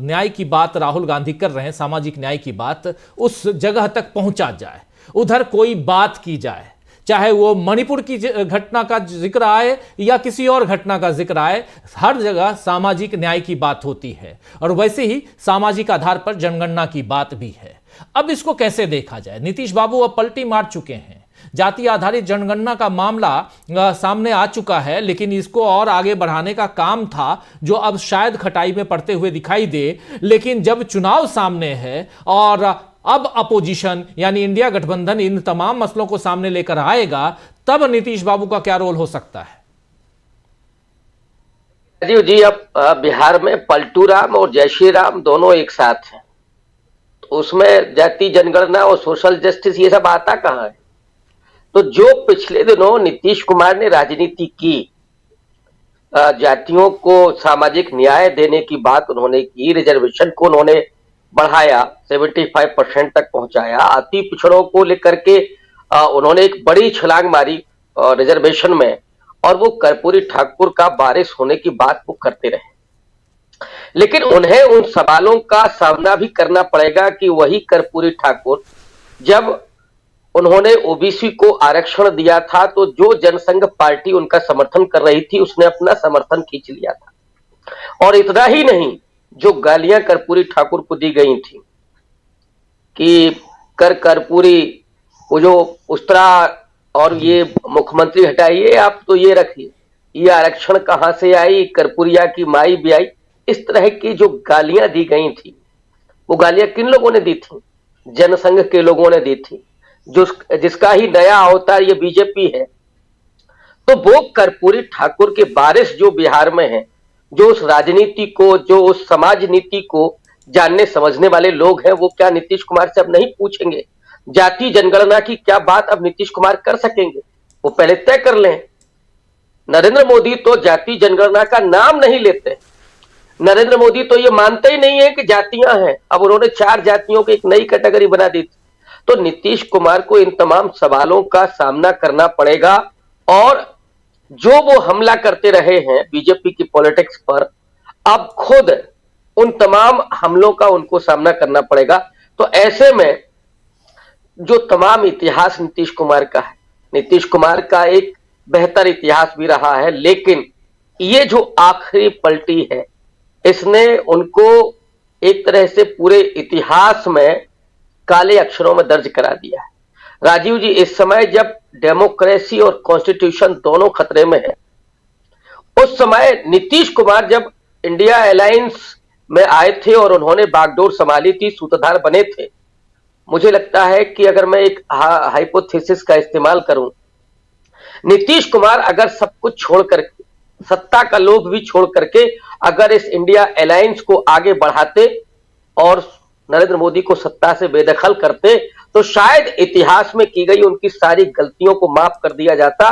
न्याय की बात राहुल गांधी कर रहे हैं, सामाजिक न्याय की बात उस जगह तक पहुंचा जाए, उधर कोई बात की जाए, चाहे वो मणिपुर की घटना का जिक्र आए या किसी और घटना का जिक्र आए, हर जगह सामाजिक न्याय की बात होती है और वैसे ही सामाजिक आधार पर जनगणना की बात भी है। अब इसको कैसे देखा जाए? नीतीश बाबू अब पलटी मार चुके हैं, जाति आधारित जनगणना का मामला सामने आ चुका है, लेकिन इसको और आगे बढ़ाने का काम था जो अब शायद खटाई में पड़ते हुए दिखाई दे। लेकिन जब चुनाव सामने है और अब अपोजिशन यानी इंडिया गठबंधन इन तमाम मसलों को सामने लेकर आएगा, तब नीतीश बाबू का क्या रोल हो सकता है? राजीव जी, अब बिहार में पलटू राम और जय श्री राम दोनों एक साथ हैं, तो उसमें जाति जनगणना और सोशल जस्टिस ये सब आता कहां है? तो जो पिछले दिनों नीतीश कुमार ने राजनीति की, जातियों को सामाजिक न्याय देने की बात उन्होंने की, रिजर्वेशन को उन्होंने बढ़ाया, 75% तक पहुंचाया, अति पिछड़ों को लेकर के उन्होंने एक बड़ी छलांग मारी रिजर्वेशन में, और वो कर्पूरी ठाकुर का वारिस होने की बात वो करते रहे। लेकिन उन्हें उन सवालों का सामना भी करना पड़ेगा कि वही कर्पूरी ठाकुर जब उन्होंने ओबीसी को आरक्षण दिया था तो जो जनसंघ पार्टी उनका समर्थन कर रही थी उसने अपना समर्थन खींच लिया था। और इतना ही नहीं, जो गालियां कर्पूरी ठाकुर को दी गई थी कि कर्पूरी वो जो उस्तरा और ये मुख्यमंत्री हटाइए, आप तो ये रखिए, ये आरक्षण कहां से आई, कर्पूरिया की माई भी आई, इस तरह की जो गालियां दी गई थी, वो गालियां किन लोगों ने दी थी? जनसंघ के लोगों ने दी थी, जिसका ही नया अवतार ये बीजेपी है। तो वो कर्पूरी ठाकुर के वारिस जो बिहार में है, जो उस राजनीति को, जो उस समाज नीति को जानने समझने वाले लोग हैं, वो क्या नीतीश कुमार से अब नहीं पूछेंगे? जाति जनगणना की क्या बात अब नीतीश कुमार कर सकेंगे? वो पहले तय कर लें। नरेंद्र मोदी तो जाति जनगणना का नाम नहीं लेते, नरेंद्र मोदी तो ये मानते ही नहीं है कि जातियां हैं। अब उन्होंने 4 जातियों की एक नई कैटेगरी बना दी थी। तो नीतीश कुमार को इन तमाम सवालों का सामना करना पड़ेगा, और जो वो हमला करते रहे हैं बीजेपी की पॉलिटिक्स पर, अब खुद उन तमाम हमलों का उनको सामना करना पड़ेगा। तो ऐसे में जो तमाम इतिहास नीतीश कुमार का है, नीतीश कुमार का एक बेहतर इतिहास भी रहा है, लेकिन ये जो आखिरी पलटी है इसने उनको एक तरह से पूरे इतिहास में काले अक्षरों में दर्ज करा दिया है। राजीव जी, इस समय जब डेमोक्रेसी और कॉन्स्टिट्यूशन दोनों खतरे में है, उस समय नीतीश कुमार जब इंडिया अलायंस में आए थे और उन्होंने बागडोर संभाली थी, सूत्रधार बने थे, मुझे लगता है कि अगर मैं एक हाइपोथेसिस का इस्तेमाल करूं, नीतीश कुमार अगर सब कुछ छोड़ करके, सत्ता का लोभ भी छोड़ करके अगर इस इंडिया अलायंस को आगे बढ़ाते और नरेंद्र मोदी को सत्ता से बेदखल करते, तो शायद इतिहास में की गई उनकी सारी गलतियों को माफ कर दिया जाता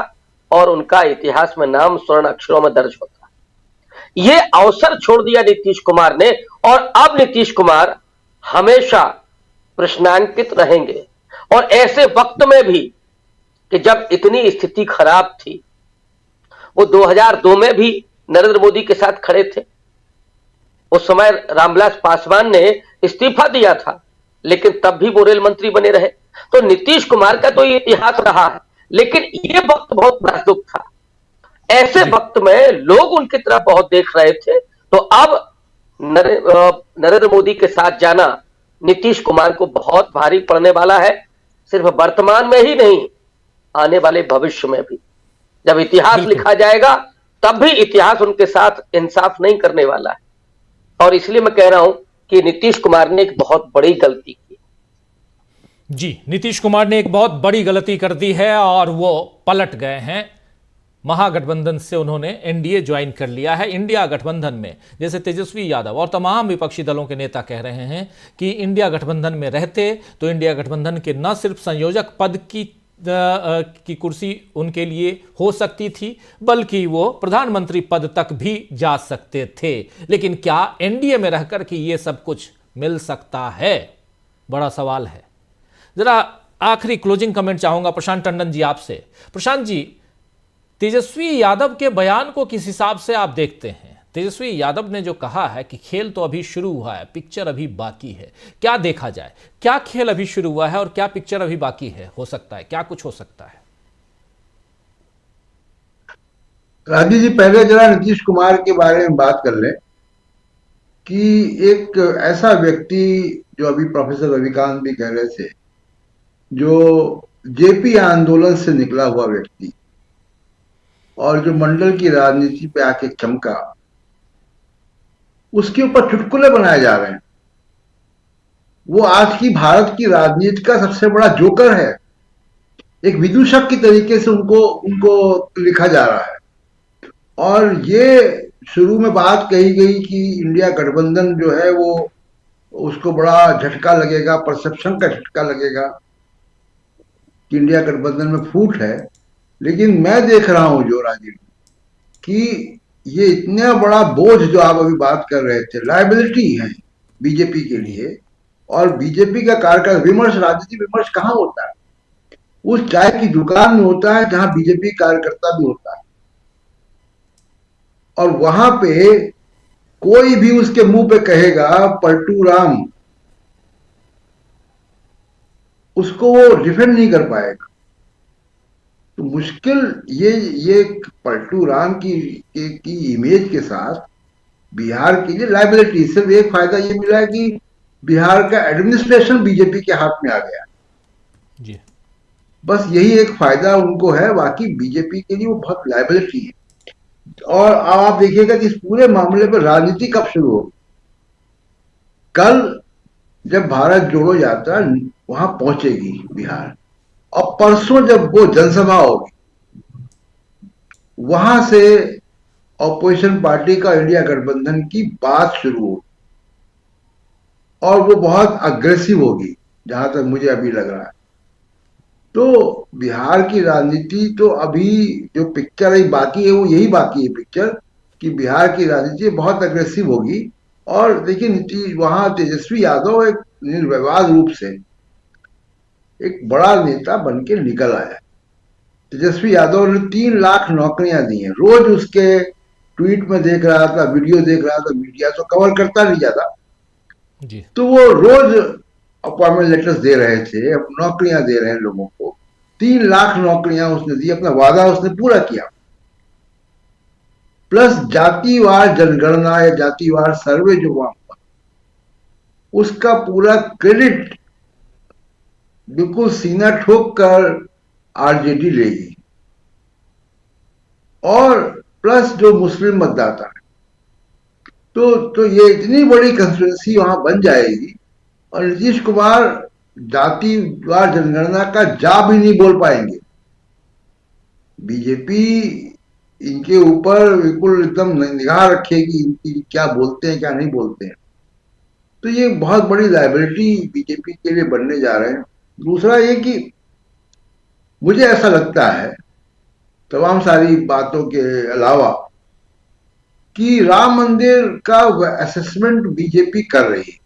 और उनका इतिहास में नाम स्वर्ण अक्षरों में दर्ज होता। ये अवसर छोड़ दिया नीतीश कुमार ने और अब नीतीश कुमार हमेशा प्रश्नांकित रहेंगे। और ऐसे वक्त में भी कि जब इतनी स्थिति खराब थी, वो 2002 में भी नरेंद्र मोदी के साथ खड़े थे। उस समय रामविलास पासवान ने इस्तीफा दिया था, लेकिन तब भी वो रेल मंत्री बने रहे। तो नीतीश कुमार का तो ये इतिहास रहा है, लेकिन ये वक्त बहुत नाजुक था। ऐसे वक्त में लोग उनकी तरफ बहुत देख रहे थे, तो अब नरेंद्र मोदी के साथ जाना नीतीश कुमार को बहुत भारी पड़ने वाला है, सिर्फ वर्तमान में ही नहीं, आने वाले भविष्य में भी। जब इतिहास लिखा जाएगा तब भी इतिहास उनके साथ इंसाफ नहीं करने वाला है। और इसलिए मैं कह रहा हूं कि नीतीश कुमार ने एक बहुत बड़ी गलती की। जी, नीतीश कुमार ने एक बहुत बड़ी गलती कर दी है और वो पलट गए हैं। महागठबंधन से उन्होंने एनडीए ज्वाइन कर लिया है। इंडिया गठबंधन में जैसे तेजस्वी यादव और तमाम विपक्षी दलों के नेता कह रहे हैं कि इंडिया गठबंधन में रहते तो इंडिया गठबंधन के न सिर्फ संयोजक पद की कुर्सी उनके लिए हो सकती थी, बल्कि वो प्रधानमंत्री पद तक भी जा सकते थे। लेकिन क्या एनडीए में रहकर कि ये सब कुछ मिल सकता है? बड़ा सवाल है। जरा आखिरी क्लोजिंग कमेंट चाहूंगा प्रशांत टंडन जी आपसे। प्रशांत जी, तेजस्वी यादव के बयान को किस हिसाब से आप देखते हैं? तेजस्वी यादव ने जो कहा है कि खेल तो अभी शुरू हुआ है, पिक्चर अभी बाकी है, क्या देखा जाए? क्या खेल अभी शुरू हुआ है और क्या पिक्चर अभी बाकी है? हो सकता है, क्या कुछ हो सकता है? राजीव जी, पहले जरा नीतीश कुमार के बारे में बात कर लें कि एक ऐसा व्यक्ति जो अभी प्रोफेसर रविकांत भी कह रहे थे, जो जेपी आंदोलन से निकला हुआ व्यक्ति और जो मंडल की राजनीति पे आके चमका, उसके ऊपर चुटकुले बनाए जा रहे हैं। वो आज की भारत की राजनीति का सबसे बड़ा जोकर है। एक विदूषक की तरीके से उनको लिखा जा रहा है। और ये शुरू में बात कही गई कि इंडिया गठबंधन जो है वो उसको बड़ा झटका लगेगा, परसेप्शन का झटका लगेगा कि इंडिया गठबंधन में फूट है। लेकिन मैं देख रहा हूं जो राजीव कि ये इतना बड़ा बोझ जो आप अभी बात कर रहे थे, लायबिलिटी है बीजेपी के लिए। और बीजेपी का कार्यकाल विमर्श, राजनीति विमर्श कहाँ होता है? उस चाय की दुकान में होता है जहां बीजेपी कार्यकर्ता भी होता है। और वहां पे कोई भी उसके मुंह पे कहेगा पलटू राम, उसको वो डिफेंड नहीं कर पाएगा। तो मुश्किल ये पलटू राम की इमेज के साथ बिहार के लिए लायबिलिटी। सिर्फ एक फायदा ये मिला है कि बिहार का एडमिनिस्ट्रेशन बीजेपी के हाथ में आ गया जी। बस यही एक फायदा उनको है, बाकी बीजेपी के लिए वो बहुत लायबिलिटी है। और आप देखिएगा कि इस पूरे मामले पर राजनीति कब शुरू होगी। कल जब भारत जोड़ो यात्रा वहां पहुंचेगी बिहार, और परसों जब वो जनसभा होगी, वहां से ऑपोजिशन पार्टी का इंडिया गठबंधन की बात शुरू होगी और वो बहुत अग्रेसिव होगी, जहां तक मुझे अभी लग रहा है। तो बिहार की राजनीति तो अभी जो पिक्चर है बाकी है, वो यही बाकी है पिक्चर कि बिहार की राजनीति बहुत अग्रेसिव होगी। और देखिए नीतीश वहां तेजस्वी यादव एक निर्विवाद रूप से एक बड़ा नेता बन के निकल आया। तेजस्वी यादव ने 3 लाख नौकरियां दी हैं। रोज उसके ट्वीट में देख रहा था, वीडियो देख रहा था, मीडिया तो कवर करता नहीं जाता जी। तो वो रोज अपॉइंटमेंट लेटर्स दे रहे थे, अब नौकरियां दे रहे हैं लोगों को। 3 लाख नौकरियां उसने दी, अपना वादा उसने पूरा किया। प्लस जातिवार जनगणना या जातिवार सर्वे जो हुआ उसका पूरा क्रेडिट बिल्कुल सीना ठोक कर आरजेडी लेगी। और प्लस जो मुस्लिम मतदाता है, तो ये इतनी बड़ी कंस्टिट्यूंसी वहां बन जाएगी और नीतीश कुमार जातिवार जनगणना का जा भी नहीं बोल पाएंगे। बीजेपी इनके ऊपर बिल्कुल एकदम निगाह रखेगी, इनकी क्या बोलते हैं क्या नहीं बोलते हैं। तो ये बहुत बड़ी लायबिलिटी बीजेपी के लिए बनने जा रहे हैं। दूसरा ये कि मुझे ऐसा लगता है तमाम सारी बातों के अलावा कि राम मंदिर का असेसमेंट बीजेपी कर रही है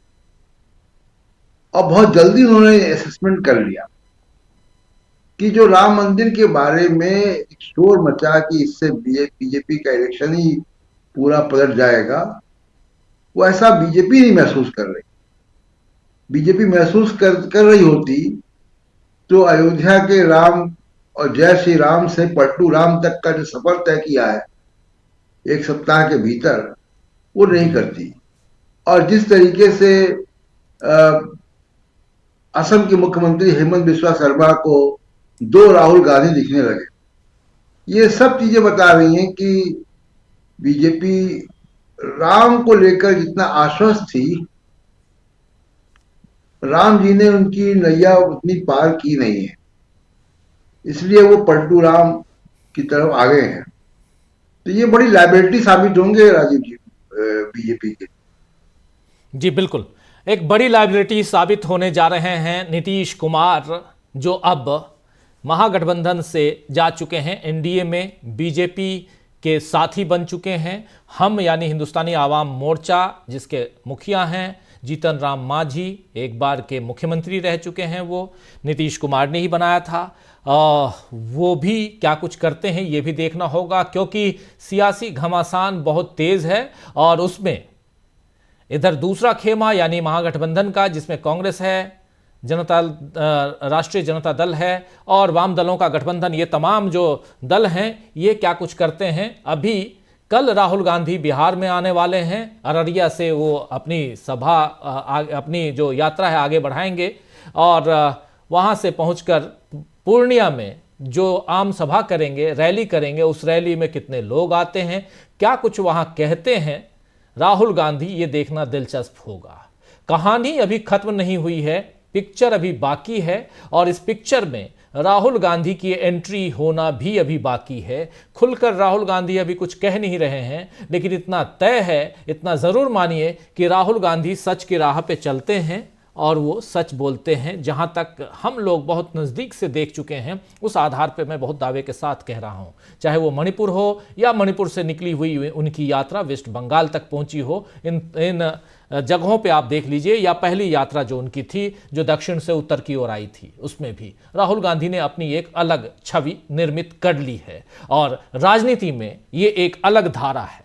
और बहुत जल्दी उन्होंने असेसमेंट कर लिया कि जो राम मंदिर के बारे में शोर मचा कि इससे बीजेपी का इलेक्शन ही पूरा पलट जाएगा, वो ऐसा बीजेपी नहीं महसूस कर रही। बीजेपी महसूस कर रही होती तो अयोध्या के राम और जय श्री राम से पलटू राम तक का जो सफर तय किया है 1 सप्ताह के भीतर, वो नहीं करती। और जिस तरीके से असम के मुख्यमंत्री हेमंत बिस्वा शर्मा को 2 राहुल गांधी दिखने लगे, ये सब चीजें बता रही हैं कि बीजेपी राम को लेकर जितना आश्वस्त थी, राम जी ने उनकी नैया उतनी पार की नहीं है, इसलिए वो पलटू राम की तरफ आ गए हैं। तो ये बड़ी लायबिलिटी साबित होंगे राजीव जी बीजेपी के। जी बिल्कुल, एक बड़ी लायबिलिटी साबित होने जा रहे हैं नीतीश कुमार, जो अब महागठबंधन से जा चुके हैं, एनडीए में बीजेपी के साथी बन चुके हैं। हम यानी हिंदुस्तानी आवाम मोर्चा, जिसके मुखिया हैं जीतन राम मांझी, एक बार के मुख्यमंत्री रह चुके हैं, वो नीतीश कुमार ने ही बनाया था। वो भी क्या कुछ करते हैं ये भी देखना होगा, क्योंकि सियासी घमासान बहुत तेज है और उसमें इधर दूसरा खेमा यानी महागठबंधन का, जिसमें कांग्रेस है, राष्ट्रीय जनता दल है और वाम दलों का गठबंधन, ये तमाम जो दल हैं ये क्या कुछ करते हैं। अभी कल राहुल गांधी बिहार में आने वाले हैं, अररिया से वो अपनी सभा अपनी जो यात्रा है आगे बढ़ाएंगे और वहाँ से पहुँचकर पूर्णिया में जो आम सभा करेंगे, रैली करेंगे, उस रैली में कितने लोग आते हैं, क्या कुछ वहाँ कहते हैं राहुल गांधी, ये देखना दिलचस्प होगा। कहानी अभी खत्म नहीं हुई है, पिक्चर अभी बाकी है और इस पिक्चर में राहुल गांधी की एंट्री होना भी अभी बाकी है। खुलकर राहुल गांधी अभी कुछ कह नहीं रहे हैं, लेकिन इतना तय है, इतना ज़रूर मानिए कि राहुल गांधी सच की राह पे चलते हैं और वो सच बोलते हैं। जहाँ तक हम लोग बहुत नज़दीक से देख चुके हैं, उस आधार पे मैं बहुत दावे के साथ कह रहा हूँ, चाहे वो मणिपुर हो या मणिपुर से निकली हुई उनकी यात्रा वेस्ट बंगाल तक पहुँची हो, इन जगहों पे आप देख लीजिए, या पहली यात्रा जो उनकी थी जो दक्षिण से उत्तर की ओर आई थी, उसमें भी राहुल गांधी ने अपनी एक अलग छवि निर्मित कर ली है और राजनीति में ये एक अलग धारा है।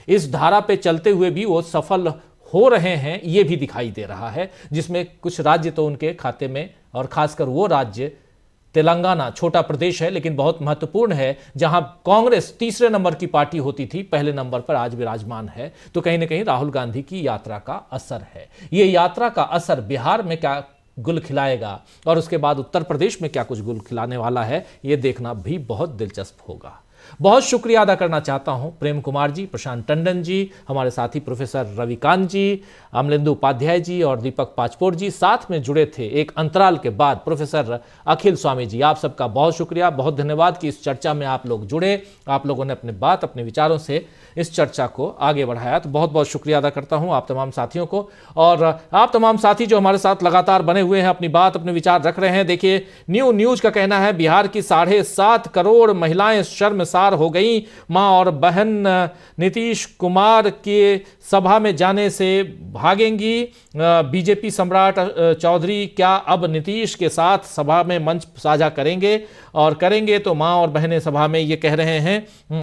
इस धारा पे चलते हुए भी वो सफल हो रहे हैं, ये भी दिखाई दे रहा है, जिसमें कुछ राज्य तो उनके खाते में, और खासकर वो राज्य तेलंगाना, छोटा प्रदेश है लेकिन बहुत महत्वपूर्ण है, जहां कांग्रेस तीसरे नंबर की पार्टी होती थी, पहले नंबर पर आज विराजमान है। तो कहीं ना कहीं राहुल गांधी की यात्रा का असर है। ये यात्रा का असर बिहार में क्या गुल खिलाएगा और उसके बाद उत्तर प्रदेश में क्या कुछ गुल खिलाने वाला है, ये देखना भी बहुत दिलचस्प होगा। बहुत शुक्रिया अदा करना चाहता हूं प्रेम कुमार जी, प्रशांत टंडन जी, हमारे साथी प्रोफेसर रविकांत जी, अमलेंदु उपाध्याय जी और दीपक पाचपोर जी, साथ में जुड़े थे एक अंतराल के बाद प्रोफेसर अखिल स्वामी जी। आप सबका बहुत शुक्रिया, बहुत धन्यवाद कि इस चर्चा में आप लोग जुड़े, आप लोगों ने अपने बात, अपने विचारों से इस चर्चा को आगे बढ़ाया। तो बहुत बहुत शुक्रिया अदा करता हूं आप तमाम साथियों को, और आप तमाम साथी जो हमारे साथ लगातार बने हुए हैं, अपनी बात, अपने विचार रख रहे हैं। देखिए, न्यूज का कहना है बिहार की 7.5 करोड़ महिलाएं शर्मसार हो गई, मां और बहन नीतीश कुमार के सभा में जाने से भागेंगी। बीजेपी सम्राट चौधरी क्या अब नीतीश के साथ सभा में मंच साझा करेंगे, और करेंगे तो मां और बहनें सभा में, ये कह रहे हैं।